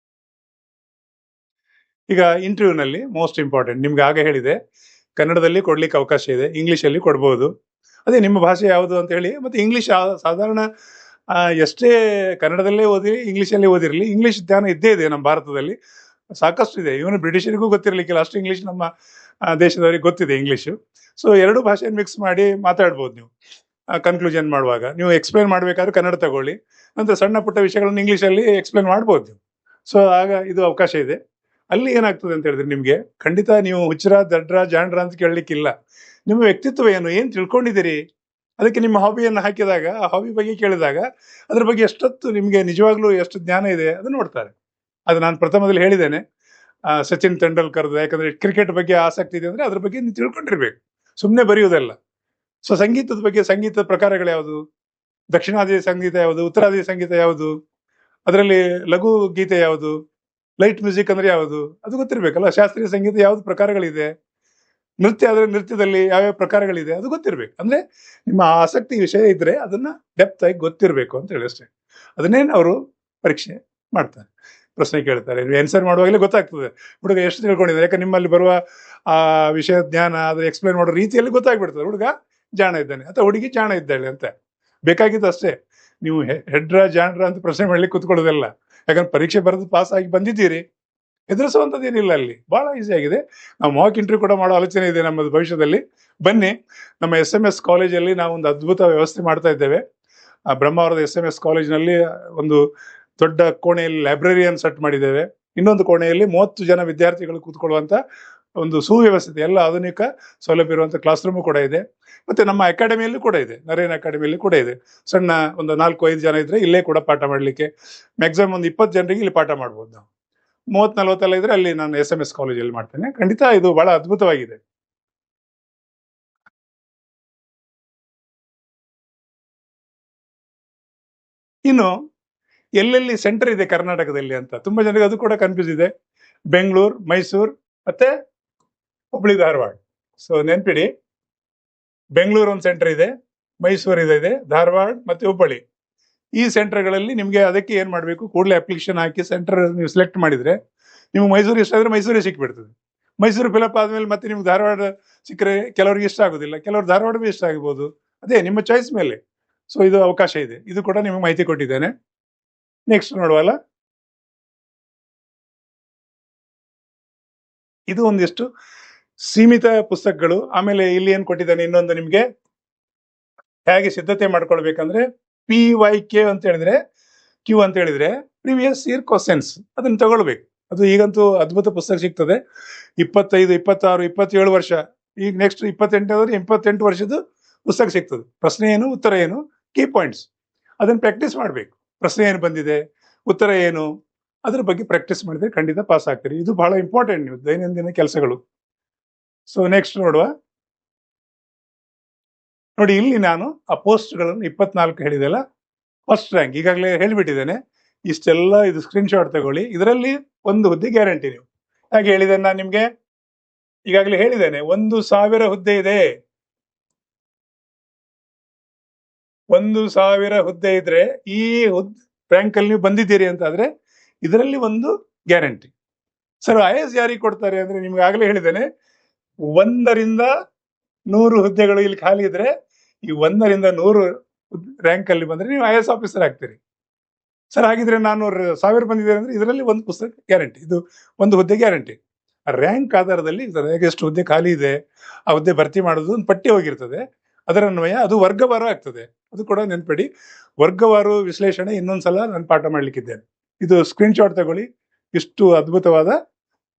ಈಗ ಇಂಟರ್ವ್ಯೂನಲ್ಲಿ ಮೋಸ್ಟ್ ಇಂಪಾರ್ಟೆಂಟ್, ನಿಮ್ಗೆ ಆಗ ಹೇಳಿದೆ ಕನ್ನಡದಲ್ಲಿ ಕೊಡ್ಲಿಕ್ಕೆ ಅವಕಾಶ ಇದೆ, ಇಂಗ್ಲೀಷಲ್ಲಿ ಕೊಡ್ಬೋದು. ಅದೇ ನಿಮ್ಮ ಭಾಷೆ ಯಾವುದು ಅಂತ ಹೇಳಿ. ಮತ್ತೆ ಇಂಗ್ಲೀಷ್ ಸಾಧಾರಣ ಎಷ್ಟೇ ಕನ್ನಡದಲ್ಲೇ ಓದಿರಿ ಇಂಗ್ಲೀಷಲ್ಲೇ ಓದಿರಲಿ, ಇಂಗ್ಲೀಷ್ ಜ್ಞಾನ ಇದ್ದೇ ಇದೆ ನಮ್ಮ ಭಾರತದಲ್ಲಿ, ಸಾಕಷ್ಟು ಇದೆ. ಇವನು ಬ್ರಿಟಿಷರಿಗೂ ಗೊತ್ತಿರಲಿಕ್ಕಿಲ್ಲ ಅಷ್ಟು ಇಂಗ್ಲೀಷ್ ನಮ್ಮ ದೇಶದವರಿಗೆ ಗೊತ್ತಿದೆ ಇಂಗ್ಲೀಷು. ಸೊ ಎರಡು ಭಾಷೆಯನ್ನು ಮಿಕ್ಸ್ ಮಾಡಿ ಮಾತಾಡ್ಬೋದು ನೀವು. ಕನ್ಕ್ಲೂಷನ್ ಮಾಡುವಾಗ ನೀವು ಎಕ್ಸ್ಪ್ಲೇನ್ ಮಾಡಬೇಕಾದ್ರೆ ಕನ್ನಡ ತಗೊಳ್ಳಿ, ನಂತರ ಸಣ್ಣ ಪುಟ್ಟ ವಿಷಯಗಳನ್ನು ಇಂಗ್ಲೀಷಲ್ಲಿ ಎಕ್ಸ್ಪ್ಲೇನ್ ಮಾಡ್ಬೋದು ನೀವು. ಸೊ ಆಗ ಇದು ಅವಕಾಶ ಇದೆ. ಅಲ್ಲಿ ಏನಾಗ್ತದೆ ಅಂತ ಹೇಳಿದ್ರೆ ನಿಮಗೆ ಖಂಡಿತ ನೀವು ಹುಚ್ಚರ ದಡ್ರ ಜಾಂಡ್ರ ಅಂತ ಕೇಳಲಿಕ್ಕಿಲ್ಲ. ನಿಮ್ಮ ವ್ಯಕ್ತಿತ್ವ ಏನು ತಿಳ್ಕೊಂಡಿದ್ದೀರಿ, ಅದಕ್ಕೆ ನಿಮ್ಮ ಹಾಬಿಯನ್ನು ಹಾಕಿದಾಗ ಆ ಹಾಬಿ ಬಗ್ಗೆ ಕೇಳಿದಾಗ ಅದ್ರ ಬಗ್ಗೆ ಎಷ್ಟೊತ್ತು ನಿಮಗೆ ನಿಜವಾಗ್ಲೂ ಎಷ್ಟು ಜ್ಞಾನ ಇದೆ ಅದನ್ನು ನೋಡ್ತಾರೆ. ಅದು ನಾನು ಪ್ರಥಮದಲ್ಲಿ ಹೇಳಿದ್ದೇನೆ, ಸಚಿನ್ ತೆಂಡೂಲ್ಕರ್ದು. ಯಾಕಂದ್ರೆ ಕ್ರಿಕೆಟ್ ಬಗ್ಗೆ ಆಸಕ್ತಿ ಇದೆ ಅಂದ್ರೆ ಅದ್ರ ಬಗ್ಗೆ ನೀವು ತಿಳ್ಕೊಂಡಿರ್ಬೇಕು, ಸುಮ್ಮನೆ ಬರೆಯುವುದಲ್ಲ. ಸೊ ಸಂಗೀತದ ಬಗ್ಗೆ, ಸಂಗೀತದ ಪ್ರಕಾರಗಳು ಯಾವುದು, ದಕ್ಷಿಣಾದಿ ಸಂಗೀತ ಯಾವುದು, ಉತ್ತರಾದಿ ಸಂಗೀತ ಯಾವುದು, ಅದರಲ್ಲಿ ಲಘು ಗೀತೆ ಯಾವುದು, ಲೈಟ್ ಮ್ಯೂಸಿಕ್ ಅಂದ್ರೆ ಯಾವುದು, ಅದು ಗೊತ್ತಿರ್ಬೇಕಲ್ಲ. ಶಾಸ್ತ್ರೀಯ ಸಂಗೀತ ಯಾವ್ದು ಪ್ರಕಾರಗಳಿದೆ, ನೃತ್ಯ ಆದ್ರೆ ನೃತ್ಯದಲ್ಲಿ ಯಾವ್ಯಾವ ಪ್ರಕಾರಗಳಿದೆ ಅದು ಗೊತ್ತಿರ್ಬೇಕು. ಅಂದ್ರೆ ನಿಮ್ಮ ಆಸಕ್ತಿ ವಿಷಯ ಇದ್ರೆ ಅದನ್ನ ಡೆಪ್ತ್ ಆಗಿ ಗೊತ್ತಿರ್ಬೇಕು ಅಂತ ಹೇಳಿ ಅಷ್ಟೇ. ಅದನ್ನೇನು ಅವರು ಪರೀಕ್ಷೆ ಮಾಡ್ತಾರೆ, ಪ್ರಶ್ನೆ ಕೇಳ್ತಾರೆ, ನೀವು ಆನ್ಸರ್ ಮಾಡುವಾಗಲೇ ಗೊತ್ತಾಗ್ತದೆ ಹುಡುಗ ಎಷ್ಟು ತಿಳ್ಕೊಂಡಿದ್ದಾರೆ. ಯಾಕಂದ್ರೆ ನಿಮ್ಮಲ್ಲಿ ಬರುವ ಆ ವಿಷಯ ಜ್ಞಾನ ಅದು ಎಕ್ಸ್ಪ್ಲೈನ್ ಮಾಡೋ ರೀತಿಯಲ್ಲಿ ಗೊತ್ತಾಗ್ಬಿಡ್ತದೆ, ಹುಡುಗ ಜಾಣ ಇದ್ದಾನೆ ಅಥವಾ ಹುಡುಗಿ ಜಾಣ ಇದ್ದಾಳೆ ಅಂತ. ಬೇಕಾಗಿದ್ದು ಅಷ್ಟೇ. ನೀವು ಹೆಡ್ರ ಜಾಣ್ರ ಅಂತ ಪ್ರಶ್ನೆ ಮಾಡ್ಲಿಕ್ಕೆ ಕೂತ್ಕೊಳ್ಳೋದಲ್ಲ. ಯಾಕಂದ್ರೆ ಪರೀಕ್ಷೆ ಬರೆದು ಪಾಸ್ ಆಗಿ ಬಂದಿದ್ದೀರಿ, ಎದುರಿಸುವಂಥದ್ದು ಏನಿಲ್ಲ. ಅಲ್ಲಿ ಬಹಳ ಈಸಿ ಆಗಿದೆ. ನಾವು ಮಾಕ್ ಇಂಟರ್ವ್ಯೂ ಕೂಡ ಮಾಡೋ ಆಲೋಚನೆ ಇದೆ ನಮ್ಮದು ಭವಿಷ್ಯದಲ್ಲಿ. ಬನ್ನಿ, ನಮ್ಮ SMS ಕಾಲೇಜಲ್ಲಿ ನಾವು ಒಂದು ಅದ್ಭುತ ವ್ಯವಸ್ಥೆ ಮಾಡ್ತಾ ಇದ್ದೇವೆ. ಬ್ರಹ್ಮಾವರದ SMS ಕಾಲೇಜಿನಲ್ಲಿ ಒಂದು ದೊಡ್ಡ ಕೋಣೆಯಲ್ಲಿ ಲೈಬ್ರರಿಯನ್ನು ಸೆಟ್ ಮಾಡಿದ್ದೇವೆ. ಇನ್ನೊಂದು ಕೋಣೆಯಲ್ಲಿ 30 ಜನ ವಿದ್ಯಾರ್ಥಿಗಳು ಕೂತ್ಕೊಳ್ಳುವಂತ ಒಂದು ಸುವ್ಯವಸ್ಥಿತ ಎಲ್ಲ ಆಧುನಿಕ ಸೌಲಭ್ಯ ಇರುವಂತ ಕ್ಲಾಸ್ ರೂಮ್ ಕೂಡ ಇದೆ. ಮತ್ತೆ ನಮ್ಮ ಅಕಾಡೆಮಿಯಲ್ಲಿ ಕೂಡ ಇದೆ, ನರೇನ್ ಅಕಾಡೆಮಿಯಲ್ಲಿ ಕೂಡ ಇದೆ. ಸಣ್ಣ ಒಂದು 4-5 ಜನ ಇದ್ರೆ ಇಲ್ಲೇ ಕೂಡ ಪಾಠ ಮಾಡ್ಲಿಕ್ಕೆ, ಮ್ಯಾಕ್ಸಿಮಮ್ ಒಂದು 20 ಜನರಿಗೆ ಇಲ್ಲಿ ಪಾಠ ಮಾಡ್ಬೋದು ನಾವು. 30-40 ಇದ್ರೆ ಅಲ್ಲಿ ನಾನು SMS ಕಾಲೇಜಲ್ಲಿ ಮಾಡ್ತೇನೆ. ಖಂಡಿತ ಇದು ಬಹಳ ಅದ್ಭುತವಾಗಿದೆ. ಇನ್ನು ಎಲ್ಲೆಲ್ಲಿ ಸೆಂಟರ್ ಇದೆ ಕರ್ನಾಟಕದಲ್ಲಿ ಅಂತ ತುಂಬಾ ಜನರಿಗೆ ಅದು ಕೂಡ ಕನ್ಫ್ಯೂಸ್ ಇದೆ. ಬೆಂಗಳೂರು, ಮೈಸೂರು ಮತ್ತೆ ಹುಬ್ಳಿ, ಧಾರವಾಡ. ಸೊ ನೆನ್ಪಿಡಿ, ಬೆಂಗಳೂರು ಒಂದು ಸೆಂಟರ್ ಇದೆ, ಮೈಸೂರು ಇದೆ, ಧಾರವಾಡ ಮತ್ತೆ ಹುಬ್ಬಳ್ಳಿ. ಈ ಸೆಂಟರ್ಗಳಲ್ಲಿ ನಿಮ್ಗೆ ಅದಕ್ಕೆ ಏನ್ ಮಾಡ್ಬೇಕು, ಕೂಡಲೇ ಅಪ್ಲಿಕೇಶನ್ ಹಾಕಿ ಸೆಂಟರ್ ನೀವು ಸೆಲೆಕ್ಟ್ ಮಾಡಿದ್ರೆ ನಿಮ್ಗೆ ಮೈಸೂರು ಇಷ್ಟ ಆದ್ರೆ ಮೈಸೂರೇ ಸಿಕ್ಬಿಡ್ತದೆ. ಮೈಸೂರು ಫಿಲಪ್ ಆದ್ಮೇಲೆ ಮತ್ತೆ ನಿಮ್ಗೆ ಧಾರವಾಡ ಸಿಕ್ಕರೆ ಕೆಲವ್ರಿಗೆ ಇಷ್ಟ ಆಗೋದಿಲ್ಲ, ಕೆಲವ್ರು ಧಾರವಾಡ ಭೀ ಇಷ್ಟ ಆಗ್ಬೋದು. ಅದೇ ನಿಮ್ಮ ಚಾಯ್ಸ್ ಮೇಲೆ. ಸೊ ಇದು ಅವಕಾಶ ಇದೆ, ಇದು ಕೂಡ ನಿಮಗೆ ಮಾಹಿತಿ ಕೊಟ್ಟಿದ್ದೇನೆ. ನೆಕ್ಸ್ಟ್ ನೋಡುವಲ್ಲ, ಇದು ಒಂದಿಷ್ಟು ಸೀಮಿತ ಪುಸ್ತಕಗಳು. ಆಮೇಲೆ ಇಲ್ಲಿ ಏನ್ ಕೊಟ್ಟಿದ್ದಾನೆ ಇನ್ನೊಂದು, ನಿಮ್ಗೆ ಹೇಗೆ ಸಿದ್ಧತೆ ಮಾಡ್ಕೊಳ್ಬೇಕಂದ್ರೆ PYQ ಅಂತ ಹೇಳಿದ್ರೆ, Q ಅಂತ ಹೇಳಿದ್ರೆ ಪ್ರೀವಿಯಸ್ ಇಯರ್ ಕ್ವಶನ್ಸ್, ಅದನ್ನ ತಗೊಳ್ಬೇಕು. ಅದು ಈಗಂತೂ ಅದ್ಭುತ ಪುಸ್ತಕ ಸಿಗ್ತದೆ. 25, 26, 27 ವರ್ಷ, ಈಗ ನೆಕ್ಸ್ಟ್ 28 ಆದ್ರೆ 28 ವರ್ಷದ ಪುಸ್ತಕ ಸಿಗ್ತದೆ. ಪ್ರಶ್ನೆ ಏನು, ಉತ್ತರ ಏನು, ಕೀ ಪಾಯಿಂಟ್ಸ್ ಅದನ್ನ ಪ್ರಾಕ್ಟೀಸ್ ಮಾಡ್ಬೇಕು. ಪ್ರಶ್ನೆ ಏನು ಬಂದಿದೆ, ಉತ್ತರ ಏನು, ಅದ್ರ ಬಗ್ಗೆ ಪ್ರಾಕ್ಟೀಸ್ ಮಾಡಿದ್ರೆ ಖಂಡಿತ ಪಾಸ್ ಆಗ್ತೀರಿ. ಇದು ಬಹಳ ಇಂಪಾರ್ಟೆಂಟ್ ನೀವು ದೈನಂದಿನ ಕೆಲಸಗಳು. ಸೊ ನೆಕ್ಸ್ಟ್ ನೋಡುವ. ನೋಡಿ, ಇಲ್ಲಿ ನಾನು ಆ ಪೋಸ್ಟ್ಗಳನ್ನು 24 ಹೇಳಿದೆಲ್ಲ, ಫಸ್ಟ್ ರ್ಯಾಂಕ್ ಈಗಾಗಲೇ ಹೇಳಿಬಿಟ್ಟಿದ್ದೇನೆ. ಇಷ್ಟೆಲ್ಲ ಇದು ಸ್ಕ್ರೀನ್ ಶಾಟ್ ತಗೊಳ್ಳಿ. ಇದರಲ್ಲಿ ಒಂದು ಹುದ್ದೆ ಗ್ಯಾರಂಟಿ. ನೀವು ಹಾಗೆ ಹೇಳಿದ್ದೇನೆ ನಾನು ನಿಮ್ಗೆ, ಈಗಾಗಲೇ ಹೇಳಿದ್ದೇನೆ 1,000 ಹುದ್ದೆ ಇದೆ. 1,000 ಹುದ್ದೆ ಇದ್ರೆ ಈ ರ್ಯಾಂಕ್ ಅಲ್ಲಿ ನೀವು ಬಂದಿದ್ದೀರಿ ಅಂತ ಆದ್ರೆ ಇದರಲ್ಲಿ ಒಂದು ಗ್ಯಾರಂಟಿ. ಸರ್ IAS ಯಾರಿಗೆ ಕೊಡ್ತಾರೆ ಅಂದ್ರೆ, ನಿಮ್ಗೆ ಆಗ್ಲೇ ಹೇಳಿದ್ದೇನೆ 1ರಿಂದ 100 ಹುದ್ದೆಗಳು ಇಲ್ಲಿ ಖಾಲಿ ಇದ್ರೆ ಈ 1ರಿಂದ 100 ರ್ಯಾಂಕ್ ಅಲ್ಲಿ ಬಂದ್ರೆ ನೀವು IAS ಆಫೀಸರ್ ಆಗ್ತೀರಿ. ಸರ್ ಹಾಗಿದ್ರೆ 400,000 ಬಂದಿದೆ ಅಂದ್ರೆ ಇದರಲ್ಲಿ ಒಂದು ಪುಸ್ತಕ ಗ್ಯಾರಂಟಿ, ಇದು ಒಂದು ಹುದ್ದೆ ಗ್ಯಾರಂಟಿ. ರ್ಯಾಂಕ್ ಆಧಾರದಲ್ಲಿ ಎಷ್ಟು ಹುದ್ದೆ ಖಾಲಿ ಇದೆ ಆ ಹುದ್ದೆ ಭರ್ತಿ ಮಾಡೋದು ಒಂದು ಪಟ್ಟಿ ಹೋಗಿರ್ತದೆ. ಅದರ ಅನ್ವಯ ಅದು ವರ್ಗವಾರು ಆಗ್ತದೆ. ಅದು ಕೂಡ ನೆನ್ಪಿಡಿ, ವರ್ಗವಾರು ವಿಶ್ಲೇಷಣೆ ಇನ್ನೊಂದ್ಸಲ ನಾನು ಪಾಠ ಮಾಡ್ಲಿಕ್ಕಿದ್ದೇನೆ. ಇದು ಸ್ಕ್ರೀನ್ ಶಾಟ್ ತಗೊಳ್ಳಿ. ಇಷ್ಟು ಅದ್ಭುತವಾದ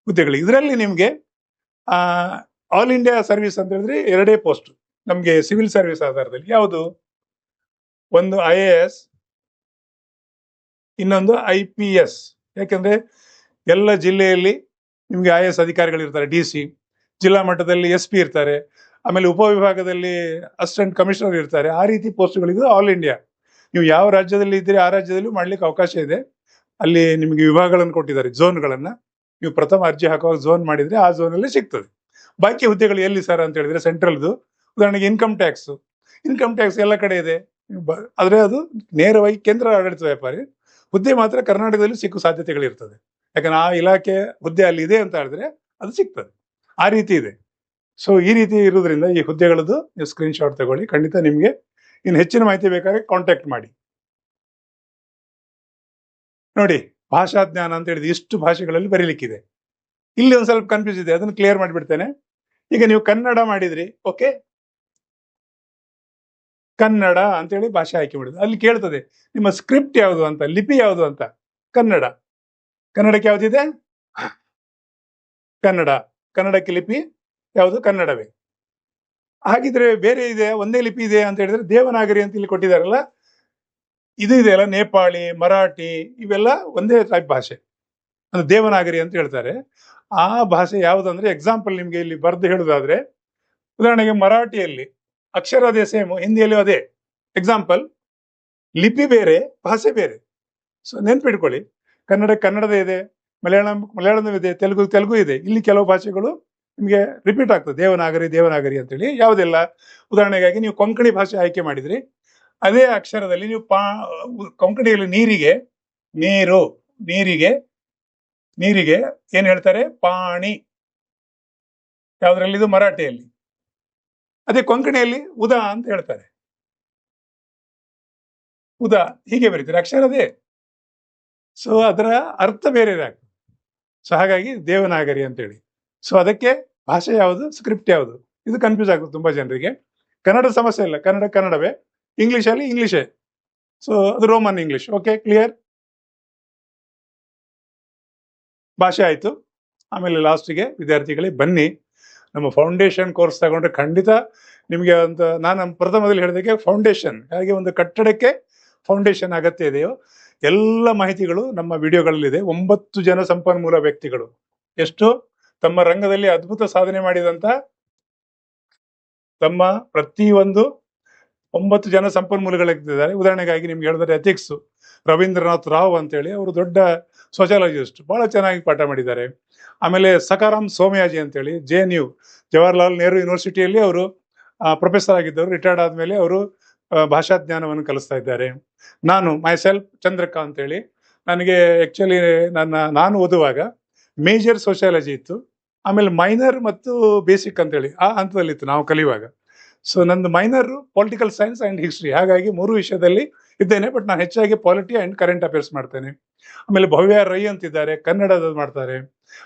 ಹುದ್ದೆಗಳು. ಇದರಲ್ಲಿ ನಿಮ್ಗೆ ಆಲ್ ಇಂಡಿಯಾ ಸರ್ವಿಸ್ ಅಂತ ಹೇಳಿದ್ರೆ 2 ಪೋಸ್ಟ್ ನಮ್ಗೆ ಸಿವಿಲ್ ಸರ್ವಿಸ್ ಆಧಾರದಲ್ಲಿ. ಯಾವುದು ಒಂದು IAS, ಇನ್ನೊಂದು IPS. ಯಾಕೆಂದ್ರೆ ಎಲ್ಲ ಜಿಲ್ಲೆಯಲ್ಲಿ ನಿಮ್ಗೆ IAS ಅಧಿಕಾರಿಗಳು ಇರ್ತಾರೆ, DC, ಜಿಲ್ಲಾ ಮಟ್ಟದಲ್ಲಿ SP ಇರ್ತಾರೆ, ಆಮೇಲೆ ಉಪವಿಭಾಗದಲ್ಲಿ ಅಸಿಸ್ಟೆಂಟ್ ಕಮಿಷನರ್ ಇರ್ತಾರೆ. ಆ ರೀತಿ ಪೋಸ್ಟ್ಗಳಿದ್ದು ಆಲ್ ಇಂಡಿಯಾ. ನೀವು ಯಾವ ರಾಜ್ಯದಲ್ಲಿ ಇದ್ದೀರಿ ಆ ರಾಜ್ಯದಲ್ಲೂ ಮಾಡ್ಲಿಕ್ಕೆ ಅವಕಾಶ ಇದೆ. ಅಲ್ಲಿ ನಿಮಗೆ ವಿಭಾಗಗಳನ್ನು ಕೊಟ್ಟಿದ್ದಾರೆ, ಝೋನ್ಗಳನ್ನ. ನೀವು ಪ್ರಥಮ ಅರ್ಜಿ ಹಾಕುವಾಗ ಝೋನ್ ಮಾಡಿದ್ರೆ ಆ ಝೋನಲ್ಲಿ ಸಿಗ್ತದೆ. ಬಾಕಿ ಹುದ್ದೆಗಳು ಎಲ್ಲಿ ಸರ್ ಅಂತ ಹೇಳಿದ್ರೆ ಸೆಂಟ್ರಲ್ದು, ಉದಾಹರಣೆಗೆ ಇನ್ಕಮ್ ಟ್ಯಾಕ್ಸ್ ಎಲ್ಲ ಕಡೆ ಇದೆ, ಆದ್ರೆ ಅದು ನೇರವಾಗಿ ಕೇಂದ್ರ ಆಡಳಿತ ವ್ಯಾಪಾರಿ. ಹುದ್ದೆ ಮಾತ್ರ ಕರ್ನಾಟಕದಲ್ಲಿ ಸಿಕ್ಕೋ ಸಾಧ್ಯತೆಗಳಿರ್ತದೆ. ಯಾಕಂದ್ರೆ ಆ ಇಲಾಖೆ ಹುದ್ದೆ ಅಲ್ಲಿ ಇದೆ ಅಂತ ಹೇಳಿದ್ರೆ ಅದು ಸಿಗ್ತದೆ. ಆ ರೀತಿ ಇದೆ. ಸೊ ಈ ರೀತಿ ಇರೋದ್ರಿಂದ ಈ ಹುದ್ದೆಗಳದ್ದು ನೀವು ಸ್ಕ್ರೀನ್ ಶಾಟ್ ತಗೊಳ್ಳಿ. ಖಂಡಿತ ನಿಮ್ಗೆ ಇನ್ನು ಹೆಚ್ಚಿನ ಮಾಹಿತಿ ಬೇಕಾದ್ರೆ ಕಾಂಟ್ಯಾಕ್ಟ್ ಮಾಡಿ. ನೋಡಿ, ಭಾಷಾ ಜ್ಞಾನ ಅಂತ ಹೇಳಿದ್ರೆ ಇಷ್ಟು ಭಾಷೆಗಳಲ್ಲಿ ಬರೀಲಿಕ್ಕಿದೆ. ಇಲ್ಲಿ ಒಂದು ಸ್ವಲ್ಪ ಕನ್ಫ್ಯೂಸ್ ಇದೆ, ಅದನ್ನು ಕ್ಲಿಯರ್ ಮಾಡಿಬಿಡ್ತೇನೆ. ಈಗ ನೀವು ಕನ್ನಡ ಮಾಡಿದ್ರಿ, ಓಕೆ, ಕನ್ನಡ ಅಂತೇಳಿ ಭಾಷೆ ಆಯ್ಕೆ ಮಾಡಿದ್ರು. ಅಲ್ಲಿ ಕೇಳ್ತದೆ ನಿಮ್ಮ ಸ್ಕ್ರಿಪ್ಟ್ ಯಾವುದು ಅಂತ, ಲಿಪಿ ಯಾವುದು ಅಂತ. ಕನ್ನಡಕ್ಕೆ ಯಾವ್ದಿದೆ? ಕನ್ನಡಕ್ಕೆ ಲಿಪಿ ಯಾವುದು? ಕನ್ನಡವೇ. ಹಾಗಿದ್ರೆ ಬೇರೆ ಇದೆ, ಒಂದೇ ಲಿಪಿ ಇದೆ ಅಂತ ಹೇಳಿದ್ರೆ ದೇವನಾಗರಿ ಅಂತ ಇಲ್ಲಿ ಕೊಟ್ಟಿದಾರಲ್ಲ, ಇದು ಇದೆಯಲ್ಲ, ನೇಪಾಳಿ, ಮರಾಠಿ, ಇವೆಲ್ಲ ಒಂದೇ ಟೈಪ್ ಭಾಷೆ, ಅದು ದೇವನಾಗರಿ ಅಂತ ಹೇಳ್ತಾರೆ. ಆ ಭಾಷೆ ಯಾವುದಂದ್ರೆ, ಎಕ್ಸಾಂಪಲ್ ನಿಮ್ಗೆ ಇಲ್ಲಿ ಬರೆದು ಹೇಳುದಾದ್ರೆ, ಉದಾಹರಣೆಗೆ ಮರಾಠಿಯಲ್ಲಿ ಅಕ್ಷರ ಅದೇ ಸೇಮ್, ಹಿಂದಿಯಲ್ಲೂ ಅದೇ. ಎಕ್ಸಾಂಪಲ್, ಲಿಪಿ ಬೇರೆ, ಭಾಷೆ ಬೇರೆ. ಸೊ ನೆನ್ಪಿಟ್ಕೊಳ್ಳಿ, ಕನ್ನಡದ ಇದೆ, ಮಲಯಾಳಂ ಇದೆ, ತೆಲುಗು ಇದೆ. ಇಲ್ಲಿ ಕೆಲವು ಭಾಷೆಗಳು ನಿಮಗೆ ರಿಪೀಟ್ ಆಗ್ತದೆ, ದೇವನಾಗರಿ ಅಂತೇಳಿ. ಯಾವುದೆಲ್ಲ? ಉದಾಹರಣೆಗಾಗಿ ನೀವು ಕೊಂಕಣಿ ಭಾಷೆ ಆಯ್ಕೆ ಮಾಡಿದ್ರಿ, ಅದೇ ಅಕ್ಷರದಲ್ಲಿ ನೀವು ಕೊಂಕಣಿಯಲ್ಲಿ ನೀರಿಗೆ ಏನ್ ಹೇಳ್ತಾರೆ? ಪಾಣಿ. ಯಾವ್ದ್ರಲ್ಲಿ? ಇದು ಮರಾಠಿಯಲ್ಲಿ. ಅದೇ ಕೊಂಕಣಿಯಲ್ಲಿ ಉದಾ ಅಂತ ಹೇಳ್ತಾರೆ. ಉದಾ ಹೀಗೆ ಬರೀತಾರೆ, ಅಕ್ಷರದೇ. ಸೊ ಅದರ ಅರ್ಥ ಬೇರೆ ಆಗ್ತದೆ. ಸೊ ಹಾಗಾಗಿ ದೇವನಾಗರಿ ಅಂತೇಳಿ. ಸೊ ಅದಕ್ಕೆ ಭಾಷೆ ಯಾವುದು, ಸ್ಕ್ರಿಪ್ಟ್ ಯಾವುದು, ಇದು ಕನ್ಫ್ಯೂಸ್ ಆಗುತ್ತೆ ತುಂಬಾ ಜನರಿಗೆ. ಕನ್ನಡ ಸಮಸ್ಯೆ ಇಲ್ಲ, ಕನ್ನಡವೇ. ಇಂಗ್ಲಿಷಲ್ಲಿ ಇಂಗ್ಲಿಷೇ. ಸೊ ಅದು ರೋಮನ್ ಇಂಗ್ಲಿಷ್. Okay, clear? ಭಾಷೆ ಆಯ್ತು. ಆಮೇಲೆ ಲಾಸ್ಟಿಗೆ ವಿದ್ಯಾರ್ಥಿಗಳೇ ಬನ್ನಿ, ನಮ್ಮ ಫೌಂಡೇಶನ್ ಕೋರ್ಸ್ ತಗೊಂಡ್ರೆ ಖಂಡಿತ ನಿಮಗೆ ಅಂತ, ನಾನು ಪ್ರಥಮದಲ್ಲಿ ಹೇಳಿದಾಗೆ ಫೌಂಡೇಶನ್, ಹಾಗೆ ಒಂದು ಕಟ್ಟಡಕ್ಕೆ ಫೌಂಡೇಶನ್ ಅಗತ್ಯ ಇದೆಯೋ ಎಲ್ಲ ಮಾಹಿತಿಗಳು ನಮ್ಮ ವಿಡಿಯೋಗಳಲ್ಲಿದೆ. 9 ಜನ ಸಂಪನ್ಮೂಲ ವ್ಯಕ್ತಿಗಳು, ಎಷ್ಟು ತಮ್ಮ ರಂಗದಲ್ಲಿ ಅದ್ಭುತ ಸಾಧನೆ ಮಾಡಿದಂತ ತಮ್ಮ ಪ್ರತಿಯೊಂದು 9 ಜನ ಸಂಪನ್ಮೂಲಗಳಿದ್ದಾರೆ. ಉದಾಹರಣೆಗಾಗಿ ನಿಮ್ಗೆ ಹೇಳಿದ್ರೆ ಎಥಿಕ್ಸ್, ರವೀಂದ್ರನಾಥ್ ರಾವ್ ಅಂತೇಳಿ, ಅವರು ದೊಡ್ಡ ಸೋಷಿಯಾಲಜಿಸ್ಟ್, ಬಹಳ ಚೆನ್ನಾಗಿ ಪಾಠ ಮಾಡಿದ್ದಾರೆ. ಆಮೇಲೆ ಸಕಾರಾಮ್ ಸೋಮಯಾಜಿ ಅಂತೇಳಿ, JNU ಜವಾಹರ್ಲಾಲ್ ನೆಹರು ಯೂನಿವರ್ಸಿಟಿಯಲ್ಲಿ ಅವರು ಪ್ರೊಫೆಸರ್ ಆಗಿದ್ದವರು, ರಿಟೈರ್ಡ್ ಆದ್ಮೇಲೆ ಅವರು ಭಾಷಾ ಜ್ಞಾನವನ್ನು ಕಲಿಸ್ತಾ ಇದ್ದಾರೆ. ನಾನು ಮೈಸೆಲ್ಫ್ ಚಂದ್ರಕಾ ಅಂತೇಳಿ, ನನಗೆ ಆಕ್ಚುಲಿ ನಾನು ಓದುವಾಗ ಮೇಜರ್ ಸೋಷಿಯಾಲಜಿ ಇತ್ತು, ಆಮೇಲೆ ಮೈನರ್ ಮತ್ತು ಬೇಸಿಕ್ ಅಂತೇಳಿ ಆ ಹಂತದಲ್ಲಿತ್ತು ನಾವು ಕಲಿಯುವಾಗ. ಸೊ ನಂದು minor political science and history, ಹಾಗಾಗಿ 3 ವಿಷಯದಲ್ಲಿ ಇದ್ದೇನೆ. ಬಟ್ ನಾನು ಹೆಚ್ಚಾಗಿ ಪಾಲಿಟಿ ಅಂಡ್ ಕರೆಂಟ್ ಅಫೇರ್ಸ್ ಮಾಡ್ತೇನೆ. ಆಮೇಲೆ ಭವ್ಯ ರೈ ಅಂತಿದ್ದಾರೆ, ಕನ್ನಡದ ಮಾಡ್ತಾರೆ.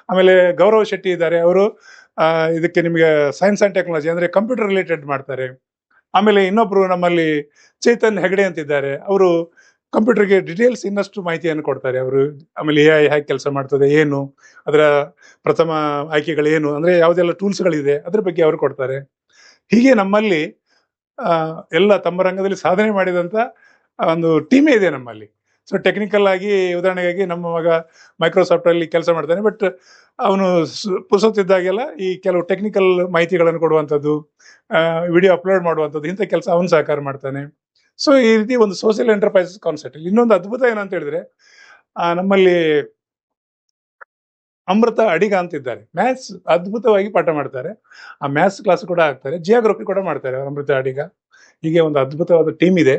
ಆಮೇಲೆ ಗೌರವ್ ಶೆಟ್ಟಿ ಇದ್ದಾರೆ, ಅವರು ಇದಕ್ಕೆ ನಿಮಗೆ ಸೈನ್ಸ್ ಅಂಡ್ ಟೆಕ್ನಾಲಜಿ ಅಂದ್ರೆ ಕಂಪ್ಯೂಟರ್ ರಿಲೇಟೆಡ್ ಮಾಡ್ತಾರೆ. ಆಮೇಲೆ ಇನ್ನೊಬ್ರು ನಮ್ಮಲ್ಲಿ ಚೇತನ್ ಹೆಗಡೆ ಅಂತಿದ್ದಾರೆ, ಅವರು ಕಂಪ್ಯೂಟರ್ಗೆ ಡೀಟೇಲ್ಸ್ ಇನ್ನಷ್ಟು ಮಾಹಿತಿಯನ್ನು ಕೊಡ್ತಾರೆ ಅವರು. ಆಮೇಲೆ AI ಹೇಗೆ ಕೆಲಸ ಮಾಡ್ತದೆ, ಏನು ಅದರ ಪ್ರಥಮ ಆಯ್ಕೆಗಳು ಏನು, ಅಂದ್ರೆ ಯಾವುದೆಲ್ಲ ಟೂಲ್ಸ್ಗಳಿದೆ ಅದ್ರ ಬಗ್ಗೆ ಅವರು ಕೊಡ್ತಾರೆ. ಹೀಗೆ ನಮ್ಮಲ್ಲಿ ಎಲ್ಲ ತಮ್ಮ ರಂಗದಲ್ಲಿ ಸಾಧನೆ ಮಾಡಿದಂತ ಒಂದು ಟೀಮೇ ಇದೆ ನಮ್ಮಲ್ಲಿ. ಸೊ ಟೆಕ್ನಿಕಲ್ ಆಗಿ, ಉದಾಹರಣೆಗಾಗಿ ನಮ್ಮ ಮಗ ಮೈಕ್ರೋಸಾಫ್ಟ್ ಅಲ್ಲಿ ಕೆಲಸ ಮಾಡ್ತಾನೆ, ಬಟ್ ಅವನು ಪುರ್ಸೊತ್ತಿದ್ದಾಗೆಲ್ಲ ಈ ಕೆಲವು ಟೆಕ್ನಿಕಲ್ ಮಾಹಿತಿಗಳನ್ನು ಕೊಡುವಂಥದ್ದು, ವಿಡಿಯೋ ಅಪ್ಲೋಡ್ ಮಾಡುವಂಥದ್ದು, ಇಂಥ ಕೆಲಸ ಅವನು ಸಹಕಾರ ಮಾಡ್ತಾನೆ. ಸೊ ಈ ರೀತಿ ಒಂದು ಸೋಷಿಯಲ್ ಎಂಟರ್ಪ್ರೈಸಸ್ ಕಾನ್ಸೆಪ್ಟ್. ಇನ್ನೊಂದು ಅದ್ಭುತ ಏನಂತ ಹೇಳಿದ್ರೆ, ನಮ್ಮಲ್ಲಿ ಅಮೃತ ಅಡಿಗ ಅಂತಿದ್ದಾರೆ, ಮ್ಯಾಥ್ಸ್ ಅದ್ಭುತವಾಗಿ ಪಾಠ ಮಾಡ್ತಾರೆ. ಆ ಮ್ಯಾಥ್ಸ್ ಕ್ಲಾಸ್ ಕೂಡ ಆಗ್ತಾರೆ, ಜಿಯೋಗ್ರಫಿ ಕೂಡ ಮಾಡ್ತಾರೆ ಅಮೃತ ಅಡಿಗ. ಹೀಗೆ ಒಂದು ಅದ್ಭುತವಾದ ಟೀಮ್ ಇದೆ.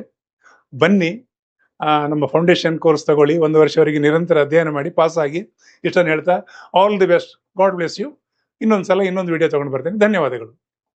ಬನ್ನಿ, ನಮ್ಮ ಫೌಂಡೇಶನ್ ಕೋರ್ಸ್ ತಗೊಳ್ಳಿ, 1 ವರ್ಷವರೆಗೆ ನಿರಂತರ ಅಧ್ಯಯನ ಮಾಡಿ ಪಾಸ್ ಆಗಿ. ಇಷ್ಟನ್ನು ಹೇಳ್ತಾ all the best, god bless you. ಇನ್ನೊಂದು ವಿಡಿಯೋ ತಗೊಂಡು ಬರ್ತೇನೆ. ಧನ್ಯವಾದಗಳು.